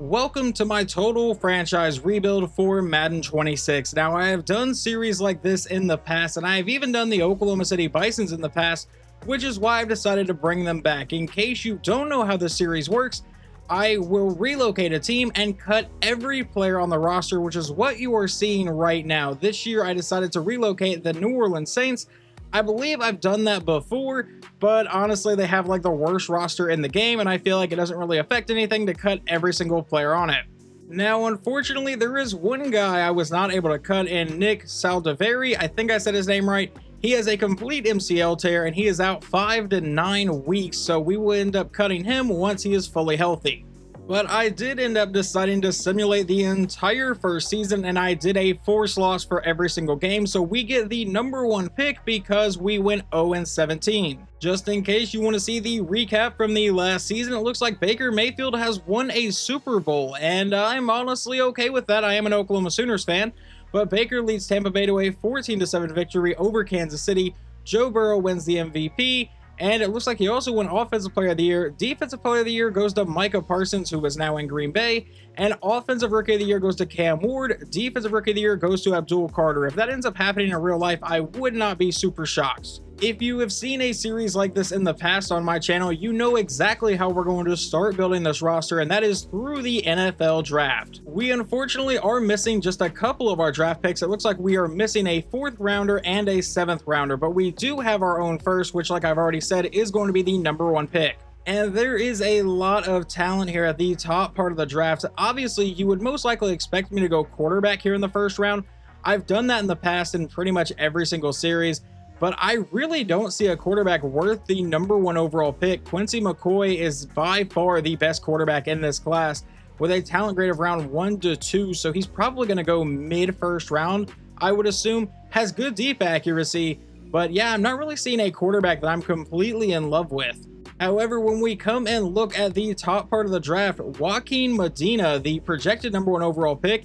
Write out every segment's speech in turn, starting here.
Welcome to my total franchise rebuild for Madden 26. Now, I have done series like this in the past, and I have even done the Oklahoma City Bisons in the past, which is why I've decided to bring them back. In case you don't know how this series works, I will relocate a team and cut every player on the roster, which is what you are seeing right now. This year, I decided to relocate the New Orleans Saints. I believe I've done that before, but honestly, they have like the worst roster in the game, and I feel like it doesn't really affect anything to cut every single player on it. Now, unfortunately, there is one guy I was not able to cut in Nick Saldiveri. I think I said his name right. He has a complete MCL tear, and he is out 5 to 9 weeks, so we will end up cutting him once he is fully healthy. But I did end up deciding to simulate the entire first season, and I did a force loss for every single game, so we get the #1 pick because we went 0-17. Just in case you want to see the recap from the last season, it looks like Baker Mayfield has won a Super Bowl, and I'm honestly okay with that. I am an Oklahoma Sooners fan, but Baker leads Tampa Bay to a 14-7 victory over Kansas City. Joe Burrow wins the MVP. And it looks like he also won Offensive Player of the Year. Defensive Player of the Year goes to Micah Parsons, who is now in Green Bay. And Offensive Rookie of the Year goes to Cam Ward. Defensive Rookie of the Year goes to Abdul Carter. If that ends up happening in real life, I would not be super shocked. If you have seen a series like this in the past on my channel, you know exactly how we're going to start building this roster, and that is through the NFL draft. We unfortunately are missing just a couple of our draft picks. It looks like we are missing a 4th rounder and a 7th rounder, but we do have our own first, which, like I've already said, is going to be the #1 pick. And there is a lot of talent here at the top part of the draft. Obviously, you would most likely expect me to go quarterback here in the first round. I've done that in the past in pretty much every single series, but I really don't see a quarterback worth the #1 overall pick. Quincy McCoy is by far the best quarterback in this class with a talent grade of round 1 to 2, so he's probably going to go mid-first round, I would assume. Has good deep accuracy, but yeah, I'm not really seeing a quarterback that I'm completely in love with. However, when we come and look at the top part of the draft, Joaquin Medina, the projected #1 overall pick,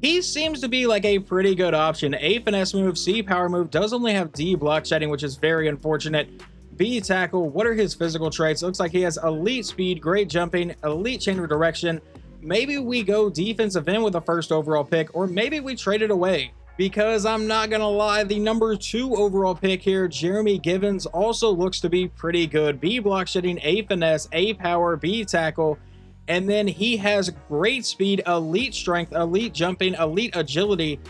he seems to be like a pretty good option. A finesse move, C power move, does only have D block shedding, which is very unfortunate. B tackle, what are his physical traits? It looks like he has elite speed, great jumping, elite change of direction. Maybe we go defensive end with the 1st overall pick, or maybe we trade it away. Because I'm not gonna lie, the #2 overall pick here, Jeremy Givens, also looks to be pretty good. B block shedding, A finesse, A power, B tackle. And then he has great speed, elite strength, elite jumping, elite agility.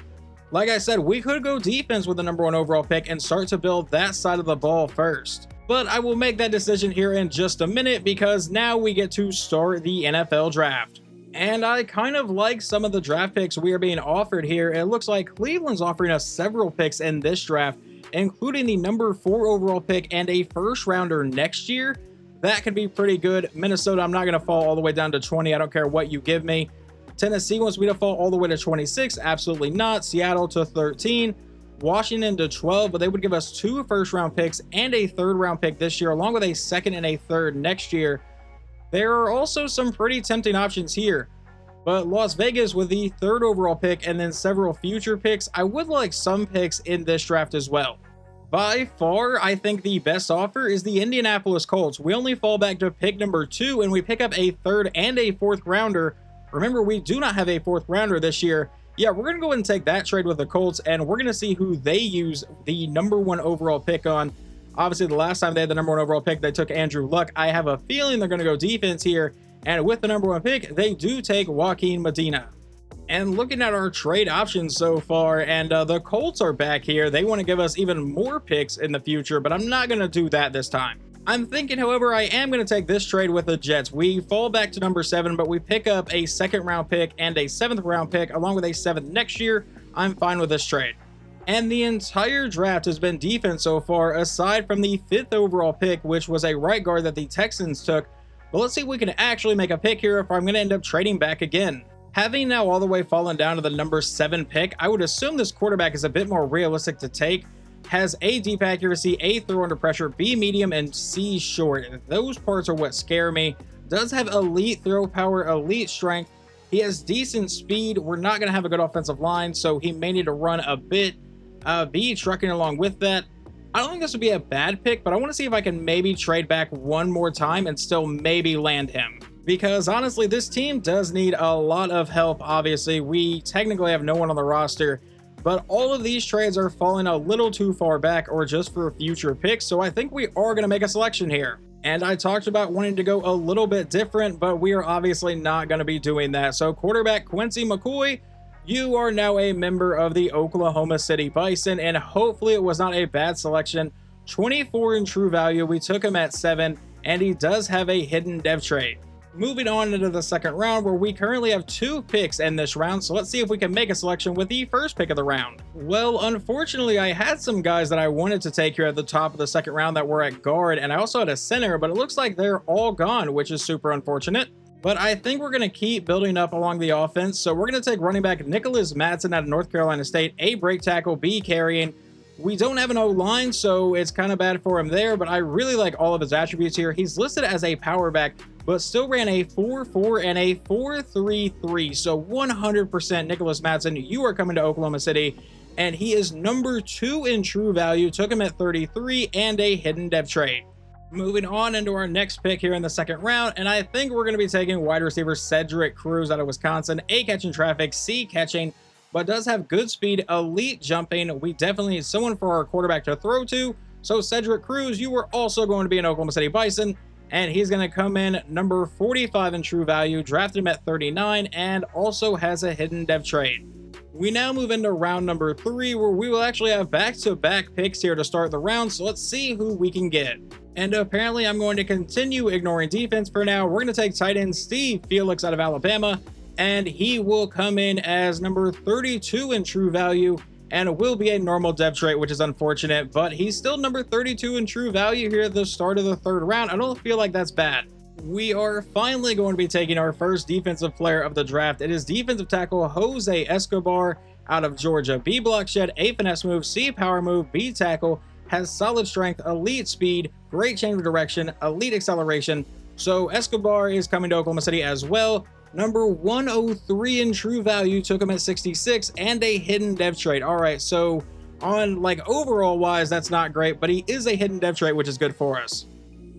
Like I said, we could go defense with the #1 overall pick and start to build that side of the ball first. But I will make that decision here in just a minute because now we get to start the NFL draft. And I kind of like some of the draft picks we are being offered here. It looks like Cleveland's offering us several picks in this draft, including the #4 overall pick and a 1st rounder next year. That could be pretty good. Minnesota, I'm not going to fall all the way down to 20. I don't care what you give me. Tennessee wants me to fall all the way to 26. Absolutely not. Seattle to 13. Washington to 12, but they would give us 2 first-round picks and a 3rd-round pick this year, along with a 2nd and a 3rd next year. There are also some pretty tempting options here. But Las Vegas with the 3rd overall pick and then several future picks, I would like some picks in this draft as well. By far, I think the best offer is the Indianapolis Colts. We only fall back to pick #2, and we pick up a 3rd and a 4th rounder. Remember, we do not have a 4th rounder this year. Yeah, we're going to go ahead and take that trade with the Colts, and we're going to see who they use the #1 overall pick on. Obviously, the last time they had the #1 overall pick, they took Andrew Luck. I have a feeling they're going to go defense here, and with the #1 pick, they do take Joaquin Medina. And looking at our trade options so far, and the Colts are back here. They want to give us even more picks in the future, but I'm not going to do that this time. I'm thinking, however, I am going to take this trade with the Jets. We fall back to #7, but we pick up a 2nd-round pick and a 7th-round pick, along with a 7th next year. I'm fine with this trade. And the entire draft has been defense so far, aside from the 5th overall pick, which was a right guard that the Texans took. But let's see if we can actually make a pick here if I'm going to end up trading back again. Having now all the way fallen down to the #7 pick, I would assume this quarterback is a bit more realistic to take. Has A deep accuracy, A throw under pressure, B medium, and C short. Those parts are what scare me. Does have elite throw power, elite strength. He has decent speed. We're not going to have a good offensive line, so he may need to run a bit. B trucking along with that. I don't think this would be a bad pick, but I want to see if I can maybe trade back one more time and still maybe land him. because honestly, this team does need a lot of help. Obviously, we technically have no one on the roster, but all of these trades are falling a little too far back or just for future picks. So I think we are going to make a selection here. And I talked about wanting to go a little bit different, but we are obviously not going to be doing that. So quarterback Quincy McCoy, you are now a member of the Oklahoma City Bison, and hopefully it was not a bad selection. 24 in true value. We took him at 7, and he does have a hidden dev trait. Moving on into the second round, where we currently have 2 picks in this round, so let's see if we can make a selection with the first pick of the round. Well, unfortunately, I had some guys that I wanted to take here at the top of the second round that were at guard, and I also had a center, but it looks like they're all gone, which is super unfortunate. But I think we're going to keep building up along the offense, so we're going to take running back Nicholas Madsen out of North Carolina State, A break tackle, B carrying. We don't have an O-line, so it's kind of bad for him there, but I really like all of his attributes here. He's listed as a power back, but still ran a 4.4 and a 4.33. So 100% Nicholas Madsen, you are coming to Oklahoma City, and he is number 2 in true value. Took him at 33 and a hidden dev trait. Moving on into our next pick here in the second round, and I think we're going to be taking wide receiver Cedric Cruz out of Wisconsin. A catching traffic, C catching, but does have good speed, elite jumping. We definitely need someone for our quarterback to throw to. So Cedric Cruz, you are also going to be an Oklahoma City Bison, and he's going to come in number 45 in true value, drafted him at 39, and also has a hidden dev trait. We now move into round number 3, where we will actually have back-to-back picks here to start the round, so let's see who we can get. And apparently I'm going to continue ignoring defense for now. We're going to take tight end Steve Felix out of Alabama, and he will come in as number 32 in true value, and it will be a normal dev trait, which is unfortunate, but he's still number 32 in true value here at the start of the third round. I don't feel like that's bad. We are finally going to be taking our first defensive player of the draft. It is defensive tackle Jose Escobar out of Georgia. B block shed, A finesse move, C power move, B tackle, has solid strength, elite speed, great change of direction, elite acceleration. So Escobar is coming to Oklahoma City as well. Number 103 in true value, took him at 66, and a hidden dev trait. All right, so on like overall wise, that's not great, but he is a hidden dev trait, which is good for us.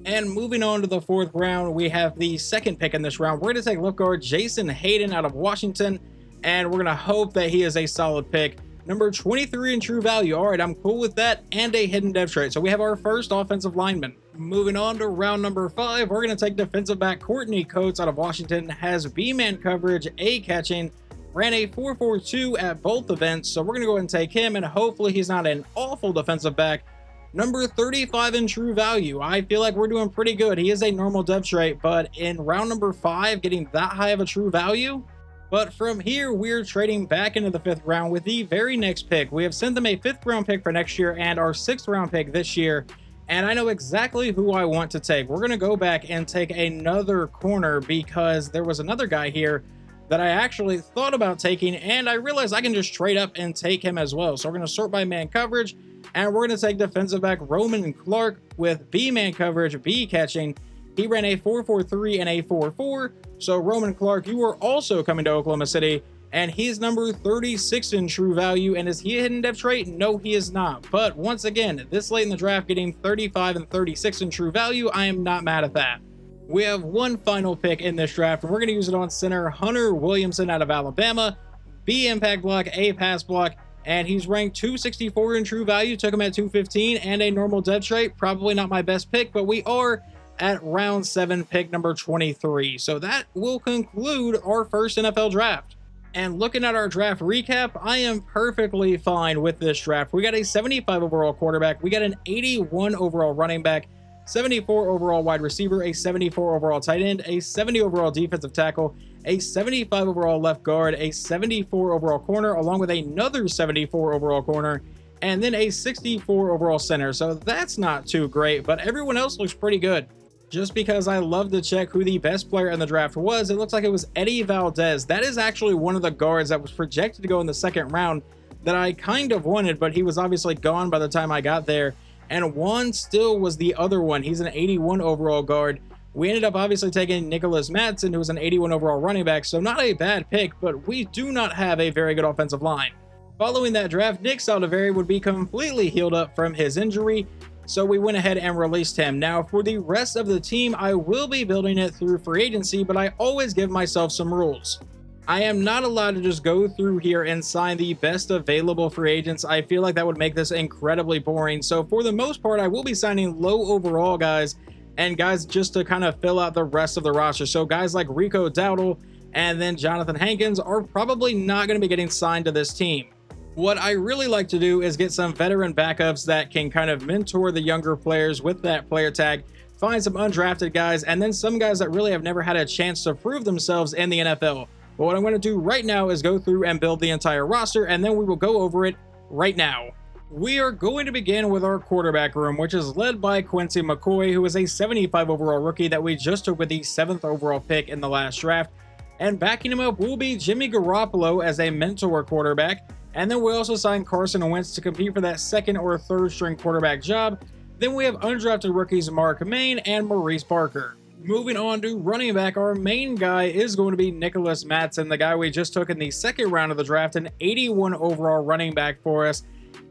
And moving on to the fourth round, we have the second pick in this round. We're going to take left guard Jason Hayden out of Washington, and we're going to hope that he is a solid pick. Number 23 in true value. All right, I'm cool with that, and a hidden dev trait. So we have our first offensive lineman. Moving on to round number 5, we're going to take defensive back Courtney Coates out of Washington. Has B-man coverage, A catching, ran a 4.42 at both events. So we're going to go ahead and take him, and hopefully he's not an awful defensive back. Number 35 in true value. I feel like we're doing pretty good. He is a normal dev trait, but in round number 5, getting that high of a true value. But from here, we're trading back into the 5th round with the very next pick. We have sent them a 5th round pick for next year and our 6th round pick this year. And I know exactly who I want to take. We're going to go back and take another corner because there was another guy here that I actually thought about taking, and I realized I can just trade up and take him as well. So we're going to sort by man coverage, and we're going to take defensive back Roman Clark with B man coverage, B catching. He ran a 4.43 and a 4.4. So Roman Clark, you are also coming to Oklahoma City, and he's number 36 in true value. And is he a hidden dev trait? No, he is not. But once again, this late in the draft, getting 35 and 36 in true value, I am not mad at that. We have one final pick in this draft, and we're going to use it on center Hunter Williamson out of Alabama. B impact block, A pass block, and he's ranked 264 in true value. Took him at 215 and a normal dev trait. Probably not my best pick, but we are at round 7, pick number 23. So that will conclude our first NFL draft. And looking at our draft recap, I am perfectly fine with this draft. We got a 75 overall quarterback. We got an 81 overall running back, 74 overall wide receiver, a 74 overall tight end, a 70 overall defensive tackle, a 75 overall left guard, a 74 overall corner, along with another 74 overall corner, and then a 64 overall center. So that's not too great, but everyone else looks pretty good. Just because I love to check who the best player in the draft was, it looks like it was Eddie Valdez. That is actually one of the guards that was projected to go in the second round that I kind of wanted, but he was obviously gone by the time I got there. And Juan Still was the other one. He's an 81 overall guard. We ended up obviously taking Nicholas Madsen, who was an 81 overall running back, so not a bad pick, but we do not have a very good offensive line. Following that draft, Nick Saldiveri would be completely healed up from his injury. So we went ahead and released him. Now for the rest of the team, I will be building it through free agency, but I always give myself some rules. I am not allowed to just go through here and sign the best available free agents. I feel like that would make this incredibly boring. So for the most part, I will be signing low overall guys and guys just to kind of fill out the rest of the roster. So guys like Rico Dowdle and then Jonathan Hankins are probably not going to be getting signed to this team. What I really like to do is get some veteran backups that can kind of mentor the younger players with that player tag, find some undrafted guys, and then some guys that really have never had a chance to prove themselves in the NFL. But what I'm going to do right now is go through and build the entire roster, and then we will go over it right now. We are going to begin with our quarterback room, which is led by Quincy McCoy, who is a 75 overall rookie that we just took with the 7th overall pick in the last draft. And backing him up will be Jimmy Garoppolo as a mentor quarterback. And then we also signed Carson Wentz to compete for that 2nd or 3rd string quarterback job. Then we have undrafted rookies Mark Maine and Maurice Parker. Moving on to running back, our main guy is going to be Nicholas Madsen, the guy we just took in the 2nd round of the draft, an 81 overall running back for us.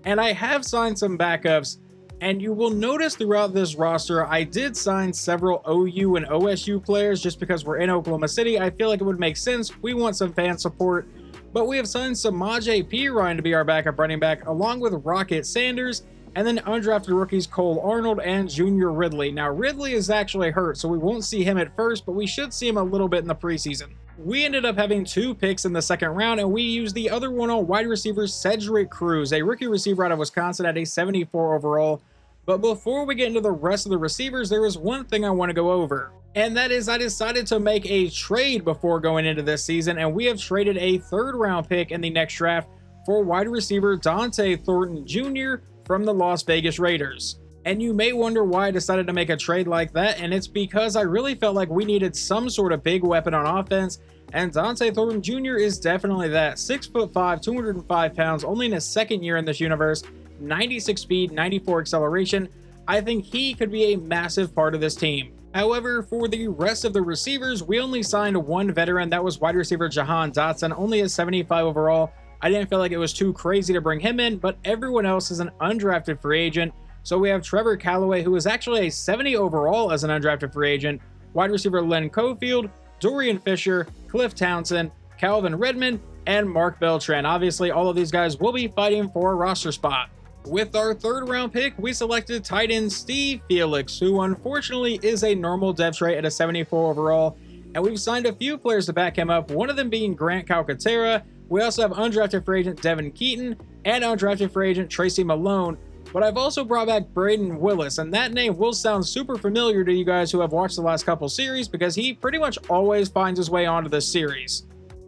And I have signed some backups, and you will notice throughout this roster, I did sign several OU and OSU players just because we're in Oklahoma City. I feel like it would make sense. We want some fan support. But we have signed Samaje Perine to be our backup running back, along with Rocket Sanders, and then undrafted rookies Cole Arnold and Junior Ridley. Now, Ridley is actually hurt, so we won't see him at first, but we should see him a little bit in the preseason. We ended up having 2 picks in the 2nd round, and we used the other one on wide receiver Cedric Cruz, a rookie receiver out of Wisconsin at a 74 overall. But before we get into the rest of the receivers, there is one thing I want to go over. And that is I decided to make a trade before going into this season, and we have traded a 3rd round pick in the next draft for wide receiver Dante Thornton Jr. from the Las Vegas Raiders. And you may wonder why I decided to make a trade like that, and it's because I really felt like we needed some sort of big weapon on offense, and Dante Thornton Jr. is definitely that. 6'5", 205 pounds, only in his 2nd year in this universe, 96 speed, 94 acceleration. I think he could be a massive part of this team. However, for the rest of the receivers, we only signed one veteran. That was wide receiver Jahan Dotson, only a 75 overall. I didn't feel like it was too crazy to bring him in, but everyone else is an undrafted free agent. So we have Trevor Callaway, who is actually a 70 overall as an undrafted free agent, wide receiver Len Cofield, Dorian Fisher, Cliff Townsend, Calvin Redmond, and Mark Beltran. Obviously, all of these guys will be fighting for a roster spot. With our 3rd round pick, we selected tight end Steve Felix, who unfortunately is a normal depth trait at a 74 overall, and we've signed a few players to back him up, one of them being Grant Calcaterra. We also have undrafted free agent Devin Keaton and undrafted free agent Tracy Malone, but I've also brought back Braden Willis, and that name will sound super familiar to you guys who have watched the last couple series because he pretty much always finds his way onto this series.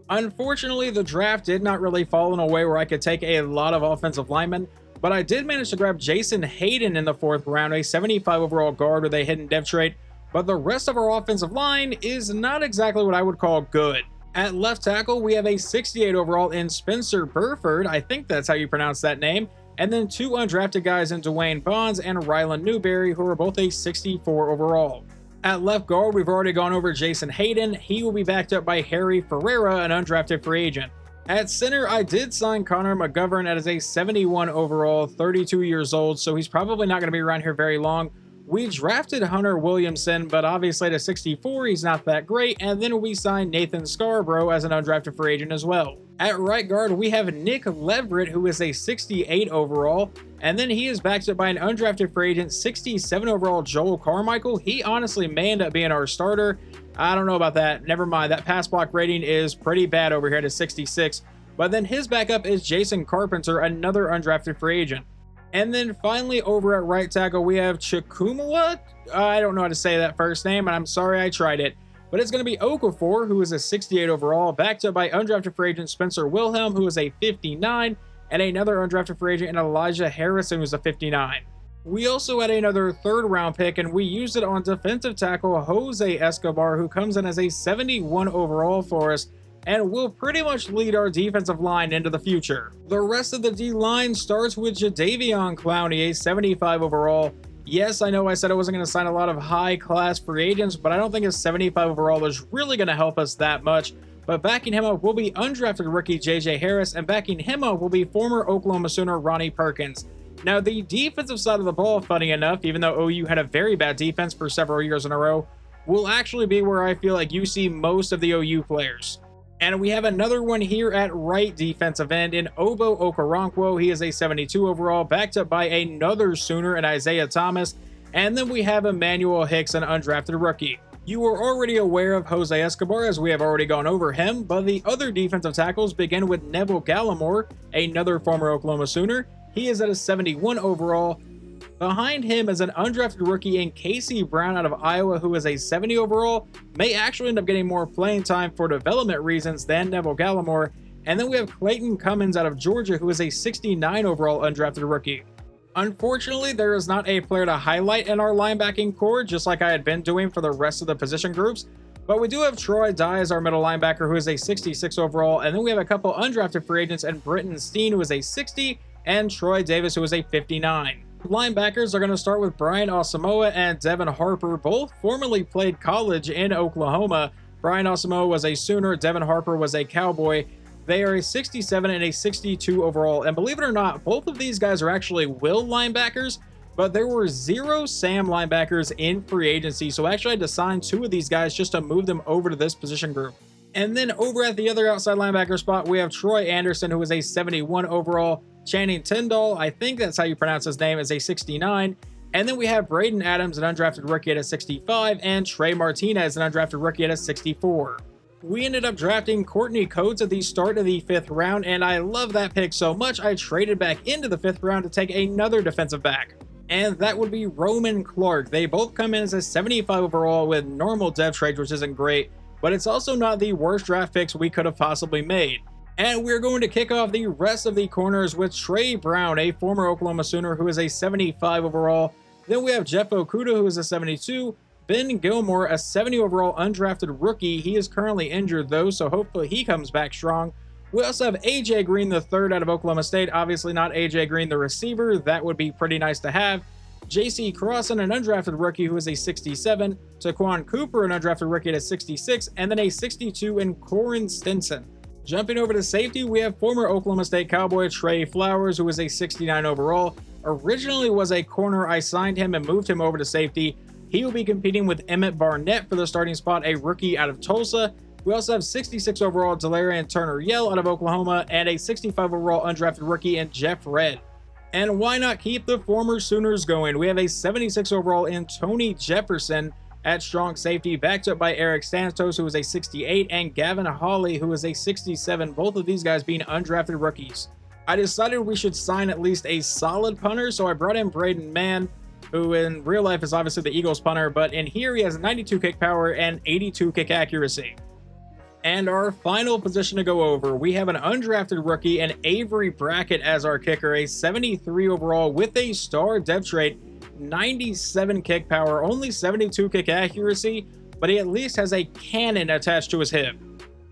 Unfortunately, the draft did not really fall in a way where I could take a lot of offensive linemen, but I did manage to grab Jason Hayden in the 4th round, a 75 overall guard with a hidden depth trait, but the rest of our offensive line is not exactly what I would call good. At left tackle, we have a 68 overall in Spencer Burford, I think that's how you pronounce that name, and then 2 undrafted guys in Dwayne Bonds and Rylan Newberry, who are both a 64 overall. At left guard, we've already gone over Jason Hayden. He will be backed up by Harry Ferreira, an undrafted free agent. At center, I did sign Connor McGovern as a 71 overall, 32 years old, so he's probably not going to be around here very long. We drafted Hunter Williamson, but obviously at a 64, he's not that great, and then we signed Nathan Scarborough as an undrafted free agent as well. At right guard, we have Nick Leverett, who is a 68 overall, and then he is backed up by an undrafted free agent, 67 overall Joel Carmichael. He honestly may end up being our starter. I don't know about that. Never mind. That pass block rating is pretty bad over here at a 66. But then his backup is Jason Carpenter, another undrafted free agent. And then finally over at right tackle, we have Chukwuma. I don't know how to say that first name, and I'm sorry I tried it. But it's going to be Okafor, who is a 68 overall, backed up by undrafted free agent Spencer Wilhelm, who is a 59, and another undrafted free agent, and Elijah Harrison, who's a 59. We also had another 3rd round pick, and we used it on defensive tackle Jose Escobar, who comes in as a 71 overall for us, and will pretty much lead our defensive line into the future. The rest of the D-line starts with Jadeveon Clowney, a 75 overall. Yes, I know I said I wasn't going to sign a lot of high-class free agents, but I don't think a 75 overall is really going to help us that much. But backing him up will be undrafted rookie J.J. Harris, and backing him up will be former Oklahoma Sooner Ronnie Perkins. Now, the defensive side of the ball, funny enough, even though OU had a very bad defense for several years in a row, will actually be where I feel like you see most of the OU players. And we have another one here at right defensive end in Obo Okoronkwo. He is a 72 overall, backed up by another Sooner and Isaiah Thomas. And then we have Emmanuel Hicks, an undrafted rookie. You are already aware of Jose Escobar, as we have already gone over him, but the other defensive tackles begin with Neville Gallimore, another former Oklahoma Sooner. He is at a 71 overall. Behind him is an undrafted rookie in Casey Brown out of Iowa, who is a 70 overall, may actually end up getting more playing time for development reasons than Neville Gallimore. And then we have Clayton Cummins out of Georgia, who is a 69 overall undrafted rookie. Unfortunately, there is not a player to highlight in our linebacking core, just like I had been doing for the rest of the position groups. But we do have Troy Dye as our middle linebacker, who is a 66 overall. And then we have a couple undrafted free agents, and Britton Steen, who is a 60, and Troy Davis, who is a 59. Linebackers are going to start with Brian Asamoah and Devin Harper. Both formerly played college in Oklahoma. Brian Asamoah was a Sooner, Devin Harper was a Cowboy. They are a 67 and a 62 overall, and believe it or not, both of these guys are actually will linebackers, but there were 0 Sam linebackers in free agency, so I actually had to sign 2 of these guys just to move them over to this position group. And then over at the other outside linebacker spot, we have Troy Anderson, who is a 71 overall. Channing Tyndall, I think that's how you pronounce his name, is a 69. And then we have Braden Adams, an undrafted rookie at a 65, and Trey Martinez, an undrafted rookie at a 64. We ended up drafting Courtney Coates at the start of the 5th round, and I love that pick so much I traded back into the 5th round to take another defensive back. And that would be Roman Clark. They both come in as a 75 overall with normal dev trades, which isn't great, but it's also not the worst draft picks we could have possibly made. And we're going to kick off the rest of the corners with Trey Brown, a former Oklahoma Sooner, who is a 75 overall. Then we have Jeff Okuda, who is a 72. Ben Gilmore, a 70 overall undrafted rookie. He is currently injured, though, so hopefully he comes back strong. We also have AJ Green, the third out of Oklahoma State. Obviously not AJ Green, the receiver. That would be pretty nice to have. JC Crossan, an undrafted rookie, who is a 67. Taquan Cooper, an undrafted rookie at a 66. And then a 62 in Corin Stinson. Jumping over to safety, we have former Oklahoma State Cowboy Trey Flowers, who is a 69 overall. Originally was a corner. I signed him and moved him over to safety. He will be competing with Emmett Barnett for the starting spot, a rookie out of Tulsa. We also have 66 overall Delarian Turner-Yell out of Oklahoma, and a 65 overall undrafted rookie in Jeff Redd. And why not keep the former Sooners going? We have a 76 overall in Tony Jefferson at strong safety, backed up by Eric Santos, who is a 68, and Gavin Hawley, who is a 67, both of these guys being undrafted rookies. I decided we should sign at least a solid punter, so I brought in Braden Mann, who in real life is obviously the Eagles punter, but in here he has 92 kick power and 82 kick accuracy. And our final position to go over, we have an undrafted rookie and Avery Brackett as our kicker, a 73 overall with a star depth trait, 97 kick power, only 72 kick accuracy, but he at least has a cannon attached to his hip.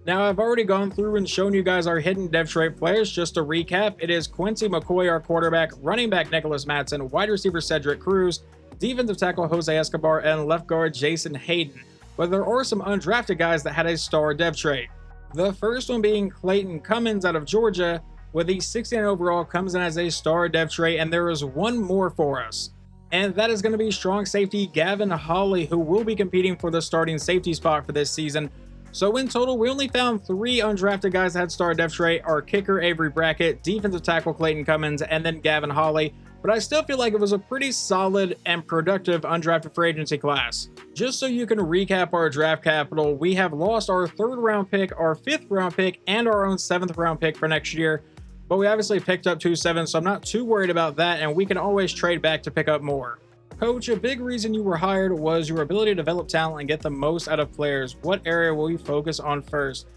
Now, I've already gone through and shown you guys our hidden dev trait players. Just to recap, it is Quincy McCoy, our quarterback, running back Nicholas Madsen, wide receiver Cedric Cruz, defensive tackle Jose Escobar, and left guard Jason Hayden. But there are some undrafted guys that had a star dev trait. The first one being Clayton Cummins out of Georgia, with the 69 overall, comes in as a star dev trait, and there is one more for us. And that is going to be strong safety Gavin Hawley, who will be competing for the starting safety spot for this season. So in total, we only found 3 undrafted guys that had star depth trait: our kicker Avery Brackett, defensive tackle Clayton Cummins, and then Gavin Hawley. But I still feel like it was a pretty solid and productive undrafted free agency class. Just so you can recap our draft capital, we have lost our 3rd round pick, our 5th round pick, and our own 7th round pick for next year. But we obviously picked up 2 7s, so I'm not too worried about that, and we can always trade back to pick up more. Coach, a big reason you were hired was your ability to develop talent and get the most out of players. What area will you focus on first?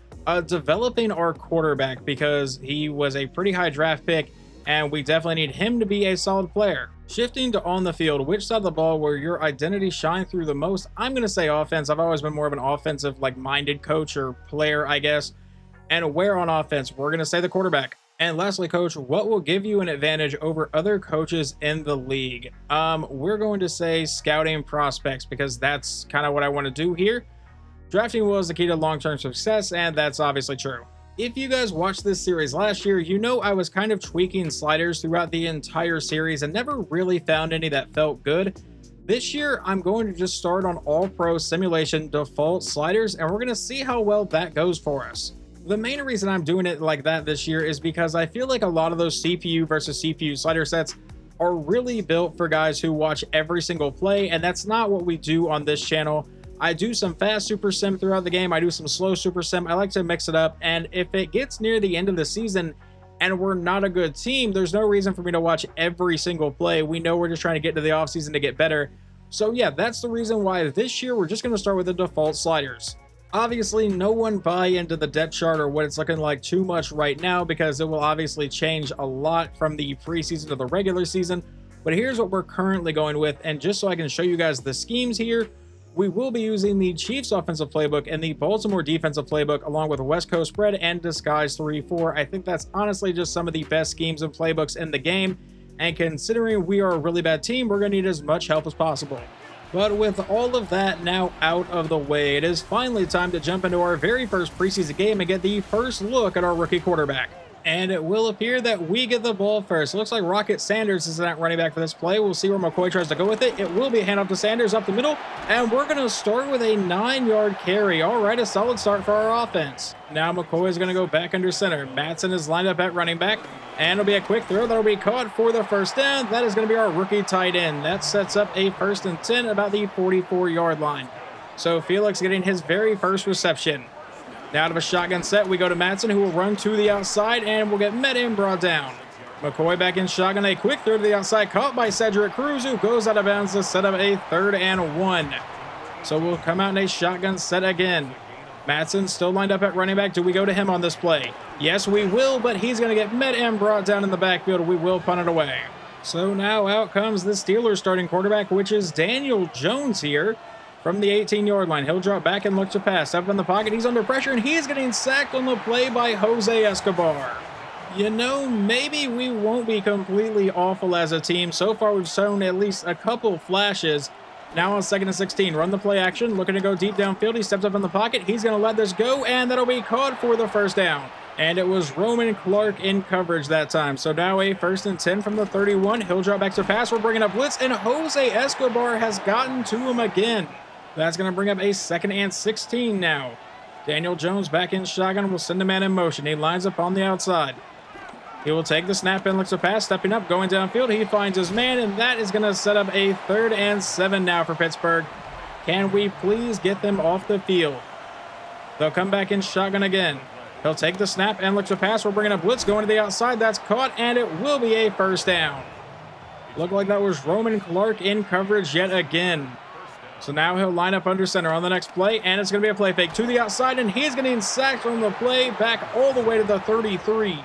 Developing our quarterback, because he was a pretty high draft pick, and we definitely need him to be a solid player. Shifting to on the field, which side of the ball will your identity shine through the most? I'm going to say offense. I've always been more of an offensive, minded coach or player, I guess. And where on offense? We're going to say the quarterback. And lastly, coach, what will give you an advantage over other coaches in the league? We're going to say scouting prospects, because that's kind of what I want to do here. Drafting well is the key to long-term success, and that's obviously true. If you guys watched this series last year, you know I was kind of tweaking sliders throughout the entire series and never really found any that felt good. This year, I'm going to just start on All Pro Simulation default sliders, and we're going to see how well that goes for us. The main reason I'm doing it like that this year is because I feel like a lot of those CPU versus CPU slider sets are really built for guys who watch every single play, and that's not what we do on this channel. I do some fast super sim throughout the game, I do some slow super sim, I like to mix it up, and if it gets near the end of the season and we're not a good team, there's no reason for me to watch every single play. We know we're just trying to get to the offseason to get better. So yeah, that's the reason why this year we're just going to start with the default sliders. Obviously, no one buy into the depth chart or what it's looking like too much right now because it will obviously change a lot from the preseason to the regular season. But here's what we're currently going with, and just so I can show you guys the schemes here, we will be using the Chiefs offensive playbook and the Baltimore defensive playbook along with West Coast spread and disguise 3-4. I think that's honestly just some of the best schemes and playbooks in the game. And considering we are a really bad team, we're going to need as much help as possible. But with all of that now out of the way, it is finally time to jump into our very first preseason game and get the first look at our rookie quarterback. And it will appear that we get the ball first. It looks like Rocket Sanders is that running back for this play. We'll see where McCoy tries to go with it. It will be a handoff to Sanders up the middle, and we're going to start with a 9-yard carry. All right, a solid start for our offense. Now McCoy is going to go back under center. Madsen is lined up at running back, and it'll be a quick throw that'll be caught for the first down. That is going to be our rookie tight end. That sets up a 1st and 10 about the 44-yard line. So Felix getting his very first reception. Now out of a shotgun set, we go to Madsen, who will run to the outside and will get met and brought down. McCoy back in shotgun, a quick throw to the outside, caught by Cedric Cruz, who goes out of bounds to set up a 3rd and 1. So we'll come out in a shotgun set again. Madsen still lined up at running back. Do we go to him on this play? Yes, we will, but he's going to get met and brought down in the backfield. We will punt it away. So now out comes the Steelers starting quarterback, which is Daniel Jones here. From the 18-yard line, he'll drop back and look to pass. Up in the pocket, he's under pressure, and he's getting sacked on the play by Jose Escobar. You know, maybe we won't be completely awful as a team. So far, we've shown at least a couple flashes. Now on 2nd and 16, run the play action, looking to go deep downfield. He steps up in the pocket. He's going to let this go, and that'll be caught for the first down. And it was Roman Clark in coverage that time. So now a 1st and 10 from the 31. He'll drop back to pass. We're bringing up blitz, and Jose Escobar has gotten to him again. That's going to bring up a 2nd and 16 now. Daniel Jones back in shotgun will send a man in motion. He lines up on the outside. He will take the snap and looks to pass, stepping up, going downfield. He finds his man, and that is going to set up a 3rd and 7 now for Pittsburgh. Can we please get them off the field? They'll come back in shotgun again. He'll take the snap and looks to pass. We're bringing up blitz, going to the outside. That's caught, and it will be a 1st down. Looked like that was Roman Clark in coverage yet again. So now he'll line up under center on the next play, and it's going to be a play fake to the outside, and he's getting sacked on the play back all the way to the 33.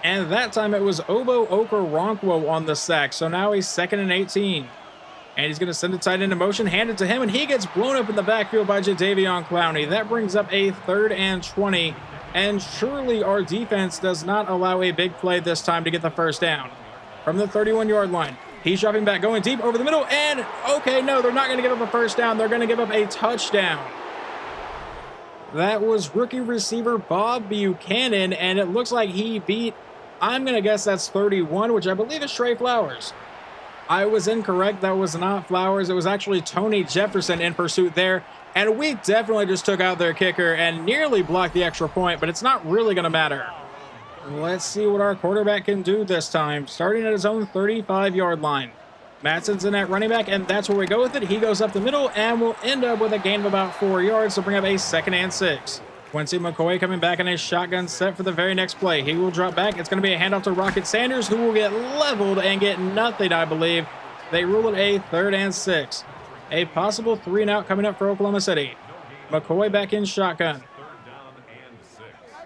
And that time it was Obo Okoronkwo on the sack. So now he's 2nd and 18. And he's going to send it tight into motion, hand it to him, and he gets blown up in the backfield by Jadeveon Clowney. That brings up a 3rd and 20. And surely our defense does not allow a big play this time to get the first down. From the 31-yard line. He's dropping back, going deep over the middle, and okay, no, they're not going to give up a first down. They're going to give up a touchdown. That was rookie receiver Bob Buchanan, and it looks like he beat, I'm going to guess that's 31, which I believe is Trey Flowers. I was incorrect. That was not Flowers. It was actually Tony Jefferson in pursuit there, and we definitely just took out their kicker and nearly blocked the extra point, but it's not really going to matter. Let's see what our quarterback can do this time, starting at his own 35-yard line. Madsen's in at running back, and that's where we go with it. He goes up the middle, and we'll end up with a gain of about 4 yards to bring up a 2nd and 6. Quincy McCoy coming back in a shotgun set for the very next play. He will drop back. It's going to be a handoff to Rocket Sanders, who will get leveled and get nothing, I believe. They rule it a 3rd and 6. A possible 3-and-out coming up for Oklahoma City. McCoy back in shotgun.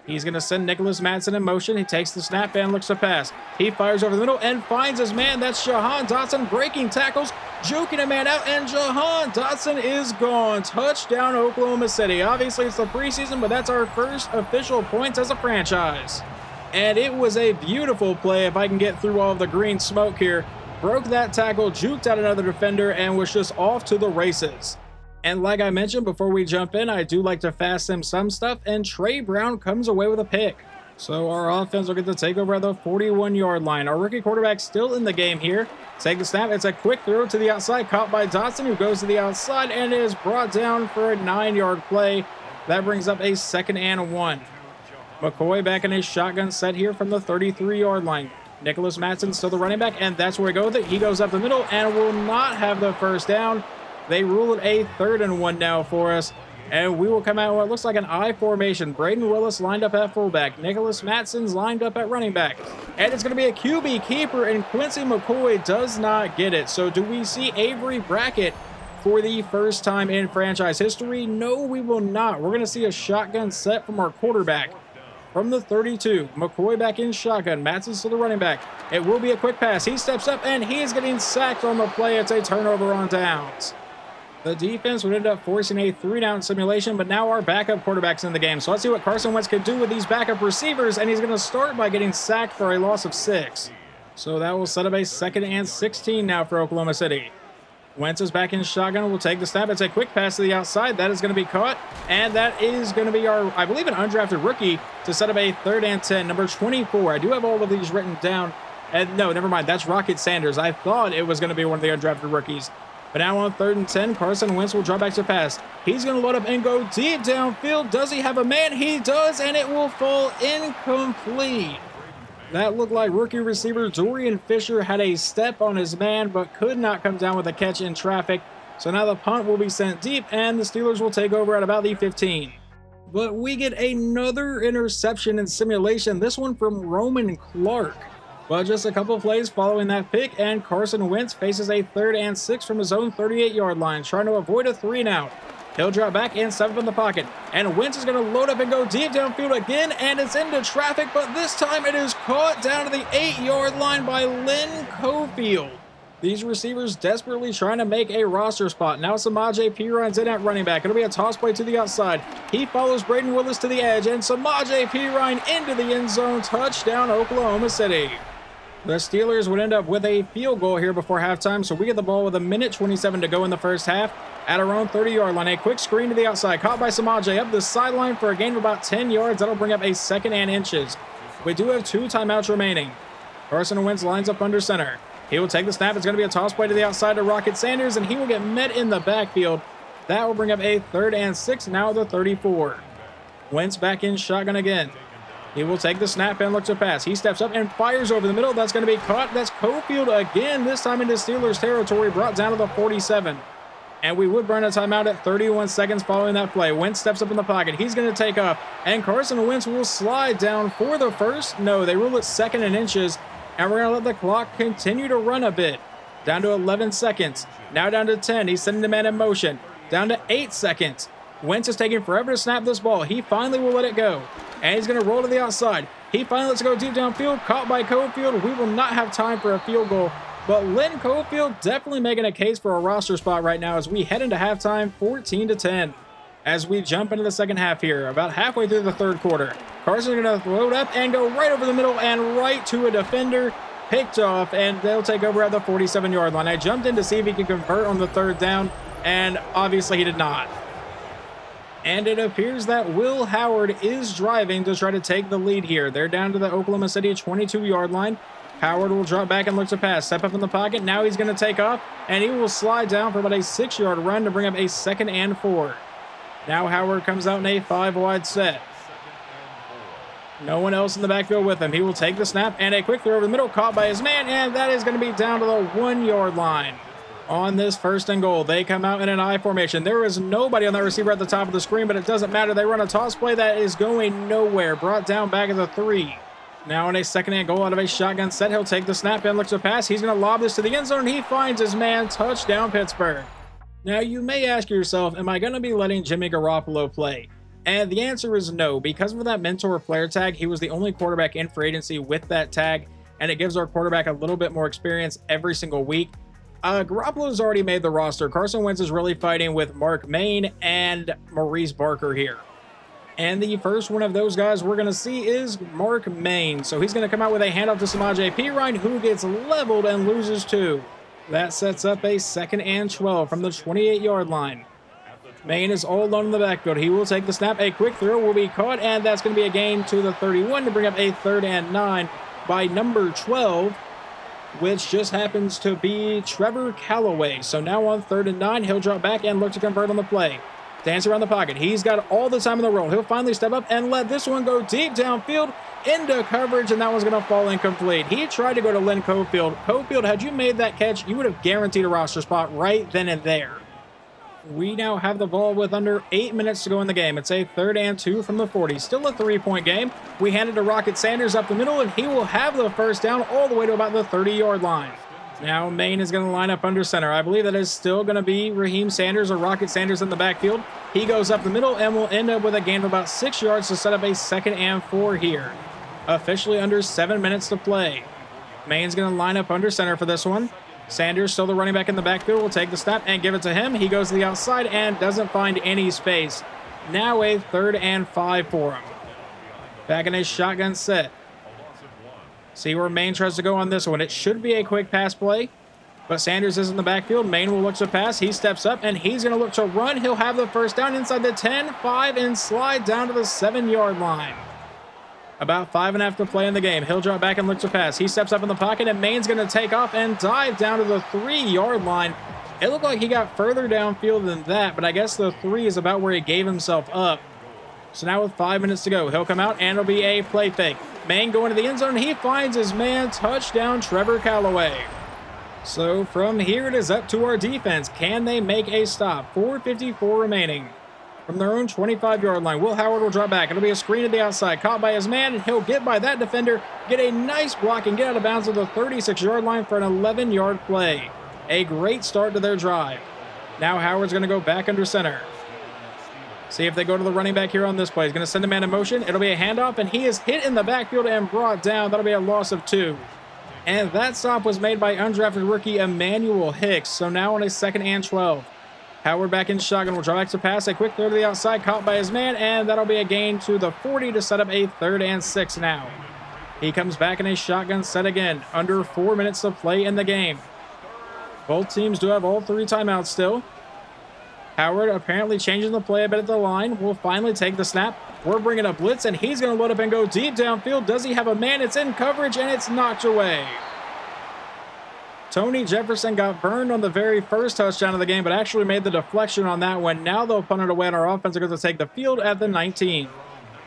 He's going to send Nicholas Madsen in motion. He takes the snap and looks to pass. He fires over the middle and finds his man. That's Jahan Dotson breaking tackles, joking a man out, and Jahan Dotson is gone. Touchdown, Oklahoma City. Obviously, it's the preseason, but that's our first official points as a franchise. And it was a beautiful play if I can get through all of the green smoke here. Broke that tackle, juked out another defender, and was just off to the races. And like I mentioned before we jump in, I do like to fast sim some stuff, and Trey Brown comes away with a pick. So our offense will get to take over at the 41-yard line. Our rookie quarterback still in the game here. Take the snap. It's a quick throw to the outside, caught by Dotson, who goes to the outside and is brought down for a 9-yard play. That brings up a 2nd and 1. McCoy back in his shotgun set here from the 33-yard line. Nicholas Matson still the running back, and that's where we go with it. He goes up the middle and will not have the first down. They rule it a 3rd and 1 now for us. And we will come out what looks like an I formation. Braden Willis lined up at fullback. Nicholas Matson's lined up at running back. And it's going to be a QB keeper, and Quincy McCoy does not get it. So do we see Avery Brackett for the first time in franchise history? No, we will not. We're going to see a shotgun set from our quarterback. From the 32, McCoy back in shotgun. Matson's to the running back. It will be a quick pass. He steps up, and he is getting sacked on the play. It's a turnover on downs. The defense would end up forcing a 3-down simulation, but now our backup quarterback's in the game. So let's see what Carson Wentz could do with these backup receivers, and he's going to start by getting sacked for a loss of 6. So that will set up a 2nd and 16 now for Oklahoma City. Wentz is back in shotgun. Will take the snap. It's a quick pass to the outside. That is going to be caught, and that is going to be our, I believe, an undrafted rookie to set up a 3rd and 10, number 24. I do have all of these written down. And no, never mind. That's Rocket Sanders. I thought it was going to be one of the undrafted rookies. But now on 3rd and 10, Carson Wentz will drop back to pass. He's going to load up and go deep downfield. Does he have a man? He does, and it will fall incomplete. That looked like rookie receiver Dorian Fisher had a step on his man, but could not come down with a catch in traffic. So now the punt will be sent deep, and the Steelers will take over at about the 15. But we get another interception in simulation, this one from Roman Clark. But just a couple plays following that pick, and Carson Wentz faces a 3rd and 6 from his own 38-yard line, trying to avoid a 3-and-out. He'll drop back and step up in the pocket, and Wentz is going to load up and go deep downfield again, and it's into traffic, but this time it is caught down to the 8-yard line by Lynn Cofield. These receivers desperately trying to make a roster spot. Now Samaje Perine's in at running back. It'll be a toss play to the outside. He follows Braden Willis to the edge, and Samaje Perine into the end zone. Touchdown, Oklahoma City. The Steelers would end up with a field goal here before halftime, so we get the ball with 1:27 to go in the first half. At our own 30-yard line, a quick screen to the outside, caught by Samaje up the sideline for a gain of about 10 yards. That'll bring up a 2nd and inches. We do have 2 timeouts remaining. Carson Wentz lines up under center. He will take the snap. It's going to be a toss play to the outside to Rocket Sanders, and he will get met in the backfield. That will bring up a 3rd and 6, now the 34. Wentz back in shotgun again. He will take the snap and look to pass. He steps up and fires over the middle. That's going to be caught. That's Cofield again, this time into Steelers territory, brought down to the 47. And we would burn a timeout at 31 seconds following that play. Wentz steps up in the pocket. He's going to take off, and Carson Wentz will slide down for the first. No, they rule it 2nd and inches, and we're going to let the clock continue to run a bit. Down to 11 seconds. Now down to 10. He's sending the man in motion. Down to 8 seconds. Wentz is taking forever to snap this ball. He finally will let it go. And he's going to roll to the outside. He finally lets it go deep downfield. Caught by Cofield. We will not have time for a field goal. But Lynn Cofield definitely making a case for a roster spot right now as we head into halftime 14-10. As we jump into the second half here, about halfway through the third quarter. Carson's going to load up and go right over the middle and right to a defender. Picked off, and they'll take over at the 47-yard line. I jumped in to see if he could convert on the 3rd down, and obviously he did not. And it appears that Will Howard is driving to try to take the lead here. They're down to the Oklahoma City 22-yard line. Howard will drop back and look to pass. Step up in the pocket. Now he's going to take off, and he will slide down for about a 6-yard run to bring up a 2nd and 4. Now Howard comes out in a 5-wide set. No one else in the backfield with him. He will take the snap, and a quick throw over the middle, caught by his man, and that is going to be down to the 1-yard line. On this 1st and goal, they come out in an I formation. There is nobody on that receiver at the top of the screen, but it doesn't matter. They run a toss play that is going nowhere. Brought down back at the 3. Now on a 2nd and goal out of a shotgun set, he'll take the snap and looks to pass. He's going to lob this to the end zone, and he finds his man. Touchdown, Pittsburgh. Now you may ask yourself, am I going to be letting Jimmy Garoppolo play? And the answer is no. Because of that mentor player tag, he was the only quarterback in free agency with that tag, and it gives our quarterback a little bit more experience every single week. Garoppolo's already made the roster. Carson Wentz is really fighting with Mark Maine and Maurice Barker here. And the first one of those guys we're going to see is Mark Maine. So he's going to come out with a handoff to Samaje Perine, who gets leveled and loses 2. That sets up a 2nd and 12 from the 28-yard line. Maine is all alone in the backfield. He will take the snap. A quick throw will be caught, and that's going to be a gain to the 31 to bring up a 3rd and 9 by number 12, which just happens to be Trevor Callaway. So now on 3rd and 9, he'll drop back and look to convert on the play. Dance around the pocket. He's got all the time in the world. He'll finally step up and let this one go deep downfield into coverage, and that one's going to fall incomplete. He tried to go to Lynn Cofield. Cofield, had you made that catch, you would have guaranteed a roster spot right then and there. We now have the ball with under 8 minutes to go in the game. It's a 3rd and 2 from the 40. Still a 3-point game. We hand it to Rocket Sanders up the middle, and he will have the first down all the way to about the 30-yard line. Now Maine is going to line up under center. I believe that is still going to be Raheem Sanders or Rocket Sanders in the backfield. He goes up the middle and will end up with a gain of about 6 yards to set up a 2nd and 4 here. Officially under 7 minutes to play. Maine's going to line up under center for this one. Sanders, still the running back in the backfield, will take the snap and give it to him. He goes to the outside and doesn't find any space. Now a 3rd and 5 for him. Back in a shotgun set. See where Maine tries to go on this one. It should be a quick pass play, but Sanders is in the backfield. Maine will look to pass. He steps up, and he's going to look to run. He'll have the first down inside the 10, 5, and slide down to the 7-yard line. About 5.5 to play in the game. He'll drop back and look to pass. He steps up in the pocket, and Maine's going to take off and dive down to the 3-yard line. It looked like he got further downfield than that, but I guess the 3 is about where he gave himself up. So now with 5 minutes to go, he'll come out, and it'll be a play fake. Maine going to the end zone. He finds his man. Touchdown, Trevor Callaway. So from here, it is up to our defense. Can they make a stop? 4:54 remaining. From their own 25-yard line, Will Howard will drop back. It'll be a screen to the outside, caught by his man, and he'll get by that defender, get a nice block, and get out of bounds at the 36-yard line for an 11-yard play. A great start to their drive. Now Howard's going to go back under center. See if they go to the running back here on this play. He's going to send a man in motion. It'll be a handoff, and he is hit in the backfield and brought down. That'll be a loss of 2. And that stop was made by undrafted rookie Emmanuel Hicks. So now on a 2nd and 12. Howard back in shotgun will draw back to pass. A quick throw to the outside, caught by his man, and that'll be a gain to the 40 to set up a 3rd and 6 now. He comes back in a shotgun set again. Under 4 minutes to play in the game. Both teams do have all 3 timeouts still. Howard apparently changing the play a bit at the line. Will finally take the snap. We're bringing a blitz, and he's going to load up and go deep downfield. Does he have a man? It's in coverage, and it's knocked away. Tony Jefferson got burned on the very first touchdown of the game, but actually made the deflection on that one. Now they'll punt it away, and our offense is going to take the field at the 19.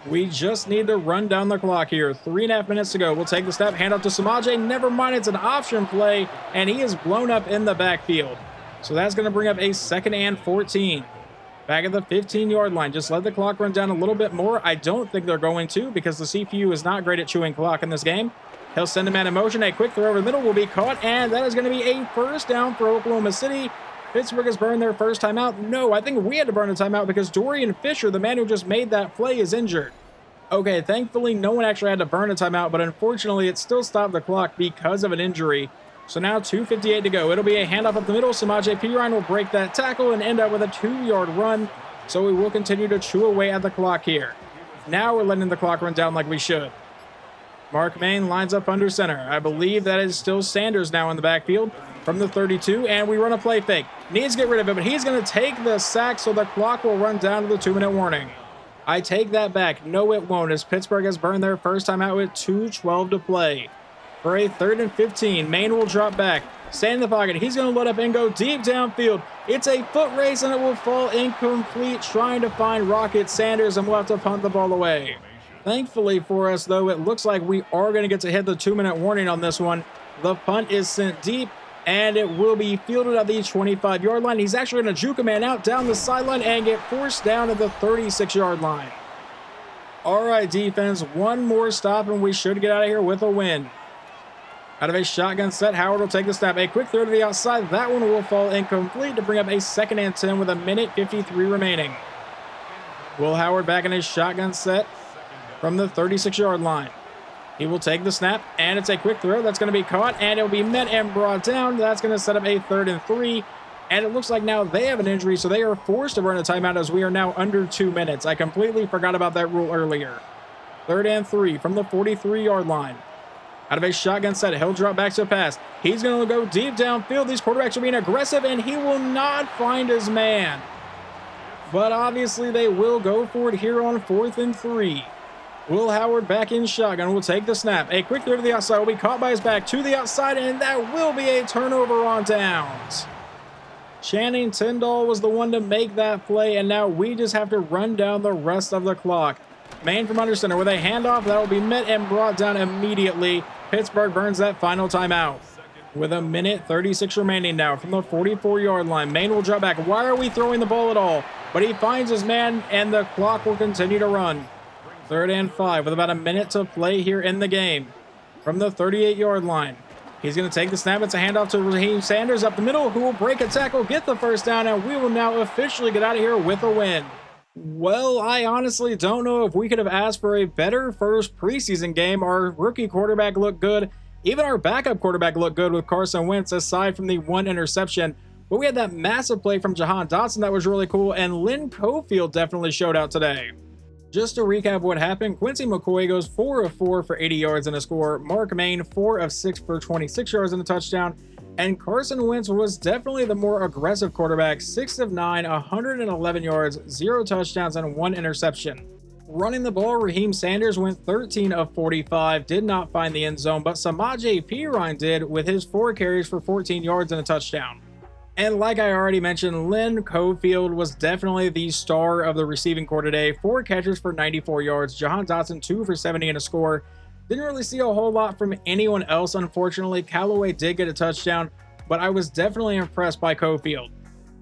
We just need to run down the clock here. 3.5 minutes to go. We'll take the snap, hand off to Samaje. Never mind, it's an option play, and he is blown up in the backfield. So that's going to bring up a 2nd and 14. Back at the 15-yard line. Just let the clock run down a little bit more. I don't think they're going to, because the CPU is not great at chewing clock in this game. He'll send a man in motion. A quick throw over the middle will be caught, and that is going to be a first down for Oklahoma City. Pittsburgh has burned their first timeout. No, I think we had to burn a timeout because Dorian Fisher, the man who just made that play, is injured. Okay, thankfully no one actually had to burn a timeout, but unfortunately it still stopped the clock because of an injury. So now 2:58 to go. It'll be a handoff up the middle. Samaje Perine will break that tackle and end up with a 2-yard run. So we will continue to chew away at the clock here. Now we're letting the clock run down like we should. Mark Maine lines up under center. I believe that is still Sanders now in the backfield from the 32, and we run a play fake. Needs to get rid of it, but he's going to take the sack, so the clock will run down to the 2-minute warning. I take that back. No, it won't, as Pittsburgh has burned their first time out with 2:12 to play. For a 3rd and 15, Maine will drop back. Stand in the pocket. He's going to load up and go deep downfield. It's a foot race, and it will fall incomplete, trying to find Rocket Sanders, and we'll have to punt the ball away. Thankfully for us, though, it looks like we are going to get to hit the 2-minute warning on this one. The punt is sent deep, and it will be fielded at the 25-yard line. He's actually going to juke a man out down the sideline and get forced down at the 36-yard line. All right, defense, one more stop, and we should get out of here with a win. Out of a shotgun set, Howard will take the snap. A quick throw to the outside. That one will fall incomplete to bring up a 2nd and 10 with 1:53 remaining. Will Howard back in his shotgun set from the 36-yard line. He will take the snap, and it's a quick throw that's going to be caught, and it'll be met and brought down. That's going to set up a 3rd and 3, and it looks like now they have an injury, so they are forced to run a timeout as we are now under 2 minutes. I completely forgot about that rule earlier. 3rd and 3 from the 43-yard line. Out of a shotgun set, he'll drop back to a pass. He's going to go deep downfield. These quarterbacks are being aggressive, and he will not find his man. But obviously they will go for it here on 4th and 3. Will Howard back in shotgun will take the snap. A quick throw to the outside will be caught by his back to the outside, and that will be a turnover on downs. Channing Tindall was the one to make that play, and now we just have to run down the rest of the clock. Main from under center with a handoff that will be met and brought down immediately. Pittsburgh burns that final timeout. With a minute 36 remaining now from the 44-yard line. Main will drop back. Why are we throwing the ball at all? But he finds his man, and the clock will continue to run. 3rd and 5 with about a minute to play here in the game. From the 38-yard line. He's going to take the snap. It's a handoff to Raheem Sanders up the middle, who will break a tackle, get the first down, and we will now officially get out of here with a win. Well, I honestly don't know if we could have asked for a better first preseason game. Our rookie quarterback looked good. Even our backup quarterback looked good with Carson Wentz, aside from the one interception. But we had that massive play from Jahan Dotson that was really cool, and Lynn Cofield definitely showed out today. Just to recap what happened, Quincy McCoy goes 4 of 4 for 80 yards and a score. Mark Main 4 of 6 for 26 yards and a touchdown. And Carson Wentz was definitely the more aggressive quarterback, 6 of 9, 111 yards, 0 touchdowns, and 1 interception. Running the ball, Raheem Sanders went 13 of 45, did not find the end zone, but Samaje Perine did with his 4 carries for 14 yards and a touchdown. And like I already mentioned, Lynn Cofield was definitely the star of the receiving corps today. 4 catches for 94 yards, Jahan Dotson 2 for 70 and a score. Didn't really see a whole lot from anyone else, unfortunately. Callaway did get a touchdown, but I was definitely impressed by Cofield.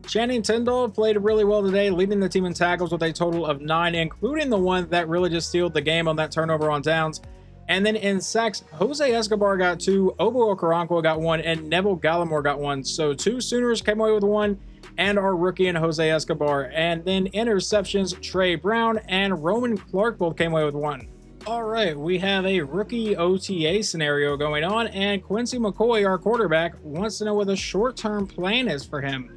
Channing Tindall played really well today, leading the team in tackles with a total of 9, including the one that really just sealed the game on that turnover on downs. And then in sacks, Jose Escobar got 2, Obo Okoronkwo got 1, and Neville Gallimore got 1. So 2 Sooners came away with 1, and our rookie and Jose Escobar. And then interceptions, Trey Brown and Roman Clark both came away with 1. All right, we have a rookie OTA scenario going on, and Quincy McCoy, our quarterback, wants to know what the short-term plan is for him.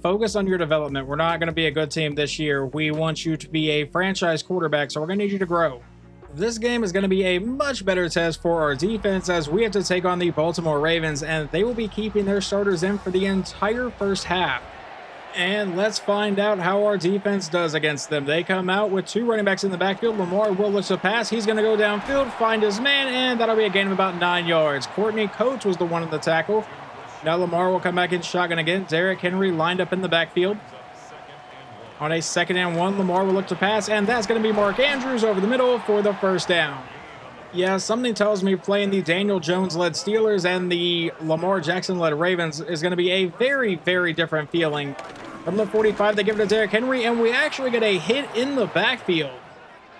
Focus on your development. We're not going to be a good team this year. We want you to be a franchise quarterback, so we're going to need you to grow. This game is going to be a much better test for our defense, as we have to take on the Baltimore Ravens, and they will be keeping their starters in for the entire first half. And let's find out how our defense does against them. They come out with 2 running backs in the backfield. Lamar will look to pass. He's going to go downfield, find his man, and that'll be a gain of about 9 yards. Courtney Coates was the one in the tackle. Now Lamar will come back in shotgun again. Derrick Henry lined up in the backfield. On a 2nd and 1, Lamar will look to pass, and that's going to be Mark Andrews over the middle for the first down. Yeah, something tells me playing the Daniel Jones-led Steelers and the Lamar Jackson-led Ravens is going to be a very, very different feeling. From the 45, they give it to Derrick Henry, and we actually get a hit in the backfield.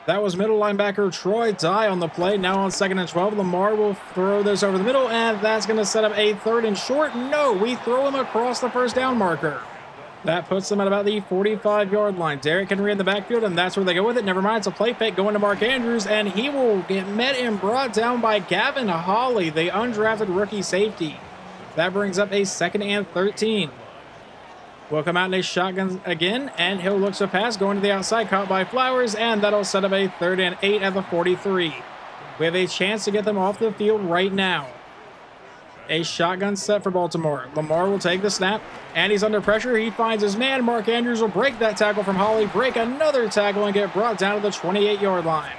That was middle linebacker Troy Dye on the play. Now on 2nd and 12, Lamar will throw this over the middle, and that's going to set up a 3rd and short. No, we throw him across the first down marker. That puts them at about the 45-yard line. Derrick Henry in the backfield, and that's where they go with it. Never mind, it's a play fake going to Mark Andrews, and he will get met and brought down by Gavin Hawley, the undrafted rookie safety. That brings up a 2nd and 13. Will come out in a shotgun again, and he'll look to pass, going to the outside, caught by Flowers, and that'll set up a 3rd and 8 at the 43. We have a chance to get them off the field right now. A shotgun set for Baltimore. Lamar will take the snap, and he's under pressure. He finds his man. Mark Andrews will break that tackle from Hawley, break another tackle, and get brought down to the 28-yard line.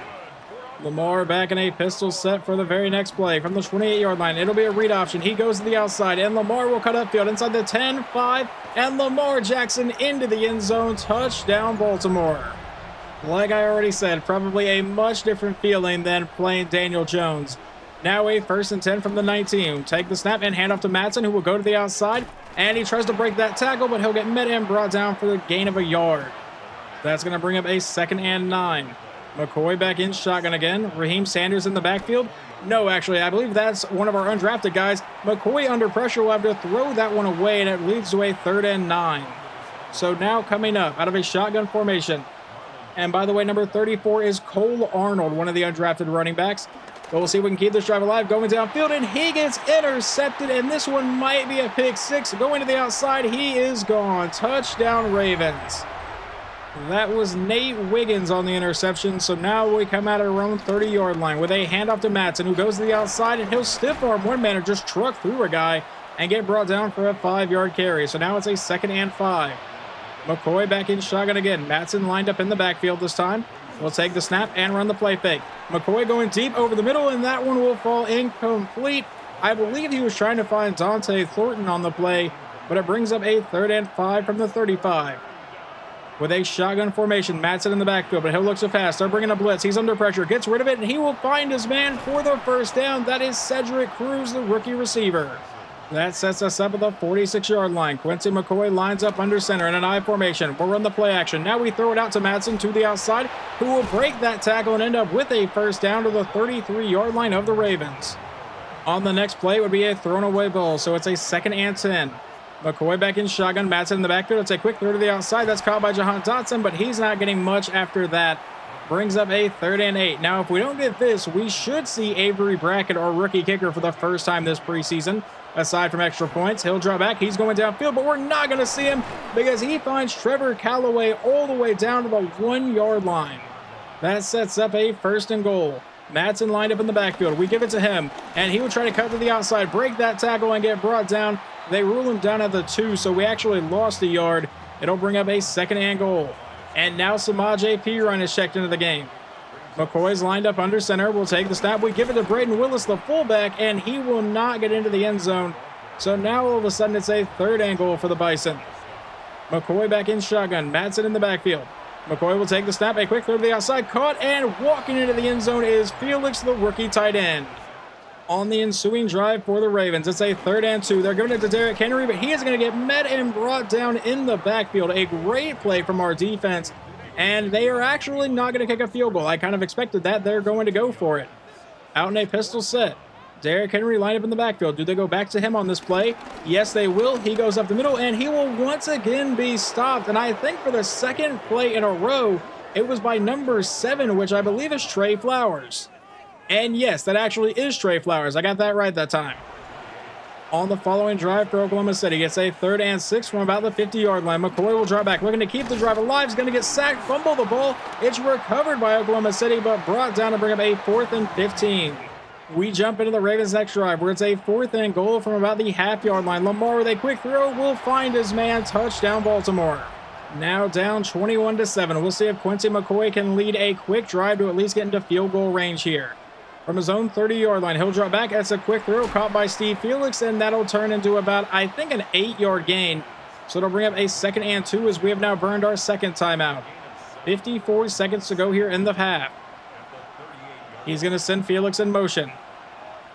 Lamar back in a pistol set for the very next play from the 28-yard line. It'll be a read option. He goes to the outside, and Lamar will cut upfield inside the 10, 5, and Lamar Jackson into the end zone. Touchdown, Baltimore. Like I already said, probably a much different feeling than playing Daniel Jones. Now a 1st and 10 from the 19. Take the snap and hand off to Madsen, who will go to the outside, and he tries to break that tackle, but he'll get met and brought down for the gain of a yard. That's going to bring up a 2nd and 9. McCoy back in shotgun again. Raheem Sanders in the backfield. No, actually, I believe that's one of our undrafted guys. McCoy under pressure will have to throw that one away, and it leads to a 3rd and 9. So now coming up out of a shotgun formation. And by the way, number 34 is Cole Arnold, one of the undrafted running backs. But we'll see if we can keep this drive alive. Going downfield, and he gets intercepted, and this one might be a pick 6. Going to the outside, he is gone. Touchdown, Ravens. That was Nate Wiggins on the interception, so now we come out at our own 30-yard line with a handoff to Madsen, who goes to the outside, and he'll stiff arm one man and just truck through a guy and get brought down for a 5-yard carry. So now it's a 2nd and 5. McCoy back in shotgun again. Madsen lined up in the backfield this time. Will take the snap and run the play fake. McCoy going deep over the middle, and that one will fall incomplete. I believe he was trying to find Dante Thornton on the play, but it brings up a 3rd and 5 from the 35. With a shotgun formation, Madsen in the backfield, but he'll look to pass. They're bringing a blitz. He's under pressure. Gets rid of it, and he will find his man for the first down. That is Cedric Cruz, the rookie receiver. That sets us up at the 46-yard line. Quincy McCoy lines up under center in an I formation. We'll run the play action. Now we throw it out to Madsen to the outside, who will break that tackle and end up with a first down to the 33-yard line of the Ravens. On the next play, it would be a thrown away ball, so it's a 2nd and 10. McCoy back in shotgun. Madsen in the backfield. It's a quick throw to the outside. That's caught by Jahan Dotson, but he's not getting much after that. Brings up a 3rd and 8. Now, if we don't get this, we should see Avery Brackett, our rookie kicker, for the first time this preseason. Aside from extra points, he'll draw back. He's going downfield, but we're not going to see him because he finds Trevor Callaway all the way down to the 1-yard line. That sets up a 1st and goal. Madsen lined up in the backfield. We give it to him, and he will try to cut to the outside, break that tackle, and get brought down. They rule him down at the 2, so we actually lost a yard. It'll bring up a 2nd and goal. And now Samaj P. Ryan is checked into the game. McCoy's lined up under center. We'll take the snap. We give it to Braden Willis, the fullback, and he will not get into the end zone. So now all of a sudden it's a 3rd and goal for the Bison. McCoy back in shotgun. Madsen in the backfield. McCoy will take the snap. A quick throw to the outside. Caught, and walking into the end zone is Felix, the rookie tight end. On the ensuing drive for the Ravens, it's a 3rd and 2. They're giving it to Derrick Henry, but he is going to get met and brought down in the backfield. A great play from our defense, and they are actually not going to kick a field goal. I kind of expected that. They're going to go for it. Out in a pistol set. Derrick Henry lined up in the backfield. Do they go back to him on this play? Yes, they will. He goes up the middle, and he will once again be stopped. And I think for the 2nd play in a row, it was by number 7, which I believe is Trey Flowers. And yes, that actually is Trey Flowers. I got that right that time. On the following drive for Oklahoma City, it's a 3rd and 6 from about the 50-yard line. McCoy will drop back, looking to keep the drive alive. He's going to get sacked, fumble the ball. It's recovered by Oklahoma City, but brought down to bring up a 4th and 15. We jump into the Ravens' next drive, where it's a 4th and goal from about the half-yard line. Lamar with a quick throw will find his man. Touchdown, Baltimore. Now down 21-7. We'll see if Quincy McCoy can lead a quick drive to at least get into field goal range here. From his own 30-yard line, he'll drop back. That's a quick throw caught by Steve Felix, and that'll turn into about, I think, an 8-yard gain. So it'll bring up a 2nd and 2 as we have now burned our 2nd timeout. 54 seconds to go here in the half. He's going to send Felix in motion,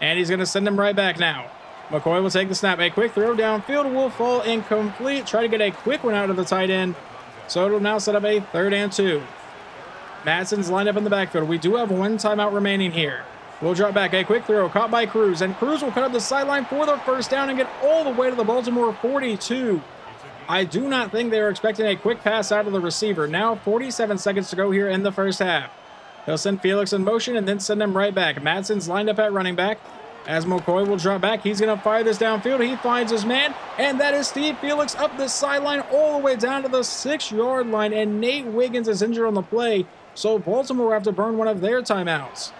and he's going to send him right back now. McCoy will take the snap. A quick throw downfield will fall incomplete. Try to get a quick one out of the tight end. So it'll now set up a 3rd and 2. Madsen's lined up in the backfield. We do have 1 timeout remaining here. We'll drop back. A quick throw caught by Cruz, and Cruz will cut up the sideline for the first down and get all the way to the Baltimore 42. I do not think they were expecting a quick pass out of the receiver. Now 47 seconds to go here in the first half. He'll send Felix in motion and then send him right back. Madsen's lined up at running back. As McCoy will drop back, he's going to fire this downfield. He finds his man, and that is Steve Felix up the sideline all the way down to the 6-yard line, and Nate Wiggins is injured on the play, so Baltimore will have to burn one of their timeouts.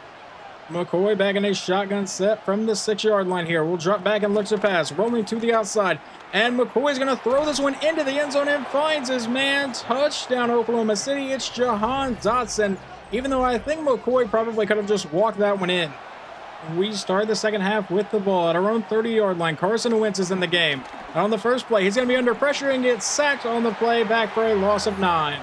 McCoy back in a shotgun set from the 6-yard line here. We'll drop back and look to pass, rolling to the outside, and McCoy's going to throw this one into the end zone and finds his man. Touchdown, Oklahoma City. It's Jahan Dotson, even though I think McCoy probably could have just walked that one in. We start the second half with the ball at our own 30-yard line. Carson Wentz is in the game. On the first play, he's going to be under pressure and get sacked on the play, back for a loss of 9.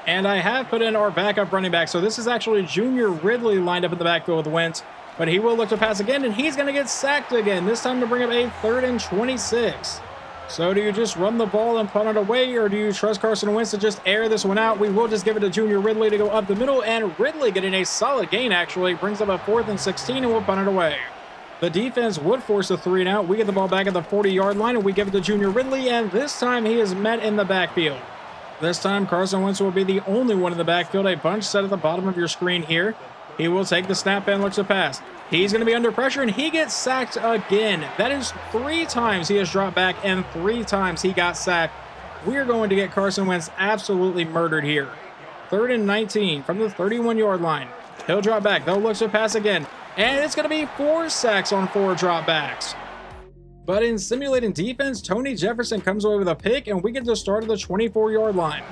And I have put in our backup running back, so this is actually Junior Ridley lined up in the backfield with Wentz. But he will look to pass again, and he's going to get sacked again, this time to bring up a 3rd and 26. So do you just run the ball and punt it away, or do you trust Carson Wentz to just air this one out? We will just give it to Junior Ridley to go up the middle, and Ridley getting a solid gain, actually. Brings up a 4th and 16, and we'll punt it away. The defense would force a 3 and out. We get the ball back at the 40-yard line, and we give it to Junior Ridley, and this time he is met in the backfield. This time, Carson Wentz will be the only one in the backfield. A bunch set at the bottom of your screen here. He will take the snap and looks to pass. He's going to be under pressure, and he gets sacked again. That is 3 times he has dropped back, and 3 times he got sacked. We're going to get Carson Wentz absolutely murdered here. 3rd and 19 from the 31-yard line. He'll drop back. They'll look to pass again, and it's going to be 4 sacks on 4 dropbacks. But in simulating defense, Tony Jefferson comes away with a pick, and we get to start at the 24-yard line.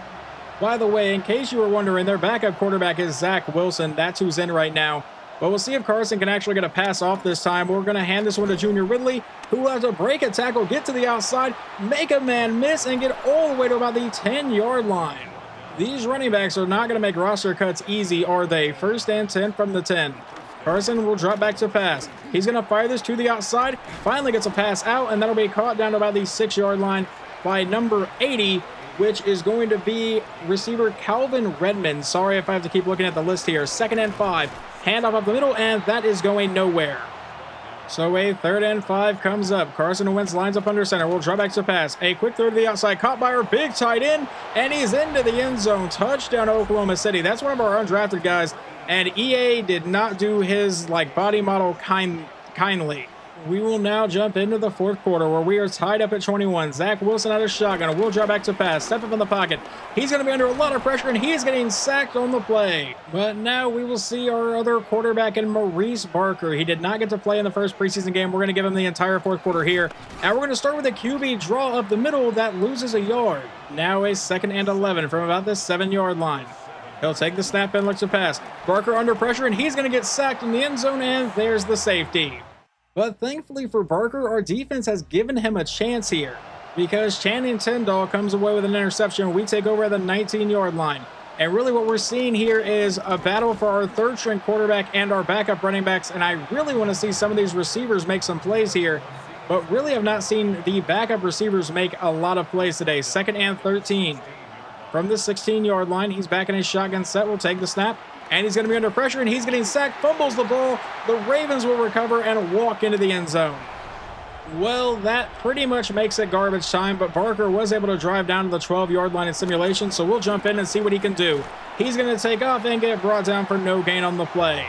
By the way, in case you were wondering, their backup quarterback is Zach Wilson. That's who's in right now. But we'll see if Carson can actually get a pass off this time. We're going to hand this one to Junior Ridley, who will have to break a tackle, get to the outside, make a man miss, and get all the way to about the 10-yard line. These running backs are not going to make roster cuts easy, are they? First and 10 from the 10. Carson will drop back to pass. He's going to fire this to the outside. Finally gets a pass out, and that'll be caught down to about the 6-yard line by number 80, which is going to be receiver Calvin Redmond. Sorry if I have to keep looking at the list here. 2nd and 5. Handoff up the middle, and that is going nowhere. So a 3rd and 5 comes up. Carson Wentz lines up under center. We'll draw back to pass. A quick throw to the outside. Caught by our big tight end, and he's into the end zone. Touchdown Oklahoma City. That's one of our undrafted guys, and EA did not do his body model kindly. We will now jump into the 4th quarter where we are tied up at 21. Zach Wilson out of shotgun. We'll draw back to pass. Step up in the pocket. He's going to be under a lot of pressure, and he's getting sacked on the play. But now we will see our other quarterback in Maurice Barker. He did not get to play in the first preseason game. We're going to give him the entire 4th quarter here. And we're going to start with a QB draw up the middle that loses a yard. Now a 2nd and 11 from about the 7-yard line. He'll take the snap and looks to pass. Barker under pressure, and he's going to get sacked in the end zone, and there's the safety. But thankfully for Barker, our defense has given him a chance here, because Channing Tindall comes away with an interception. We take over at the 19-yard line. And really what we're seeing here is a battle for our 3rd-string quarterback and our backup running backs, and I really want to see some of these receivers make some plays here, but really have not seen the backup receivers make a lot of plays today. 2nd and 13. From the 16-yard line, he's back in his shotgun set. We'll take the snap. And he's going to be under pressure, and he's getting sacked, fumbles the ball. The Ravens will recover and walk into the end zone. Well, that pretty much makes it garbage time, but Barker was able to drive down to the 12-yard line in simulation, so we'll jump in and see what he can do. He's going to take off and get brought down for no gain on the play.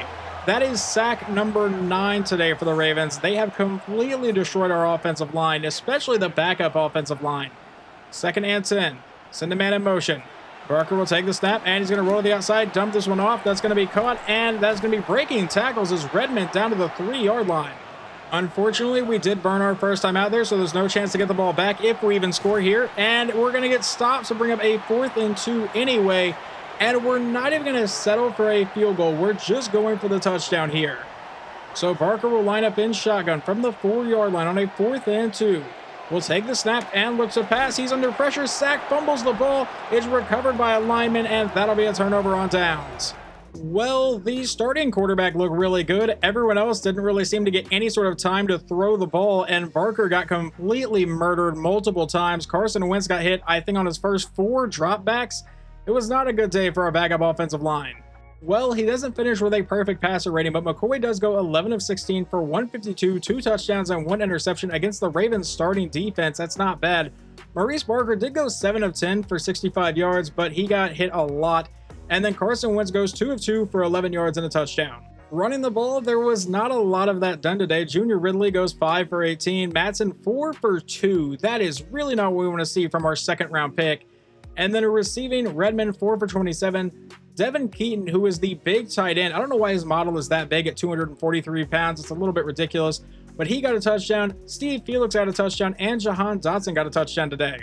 That is sack number 9 today for the Ravens. They have completely destroyed our offensive line, especially the backup offensive line. 2nd and 10. Send a man in motion. Barker will take the snap, and he's going to roll to the outside, dump this one off. That's going to be caught, and that's going to be breaking tackles as Redmond down to the 3-yard line. Unfortunately, we did burn our first time out there, so there's no chance to get the ball back if we even score here. And we're going to get stopped to bring up a 4th and 2 anyway, and we're not even going to settle for a field goal. We're just going for the touchdown here. So Barker will line up in shotgun from the 4-yard line on a 4th and 2. Will take the snap and looks to pass. He's under pressure. Sack, fumbles the ball. It's recovered by a lineman, and that'll be a turnover on downs. Well, the starting quarterback looked really good. Everyone else didn't really seem to get any sort of time to throw the ball, and Barker got completely murdered multiple times. Carson Wentz got hit, I think, on his first 4 dropbacks. It was not a good day for our backup offensive line. Well, he doesn't finish with a perfect passer rating, but McCoy does go 11 of 16 for 152, 2 touchdowns, and 1 interception against the Ravens' starting defense. That's not bad. Maurice Barker did go 7 of 10 for 65 yards, but he got hit a lot. And then Carson Wentz goes 2 of 2 for 11 yards and a touchdown. Running the ball, there was not a lot of that done today. Junior Ridley goes 5 for 18. Madsen 4 for 2. That is really not what we want to see from our 2nd-round pick. And then a receiving, Redmond 4 for 27. Devin Keaton, who is the big tight end. I don't know why his model is that big at 243 pounds. It's a little bit ridiculous. But he got a touchdown. Steve Felix got a touchdown. And Jahan Dotson got a touchdown today.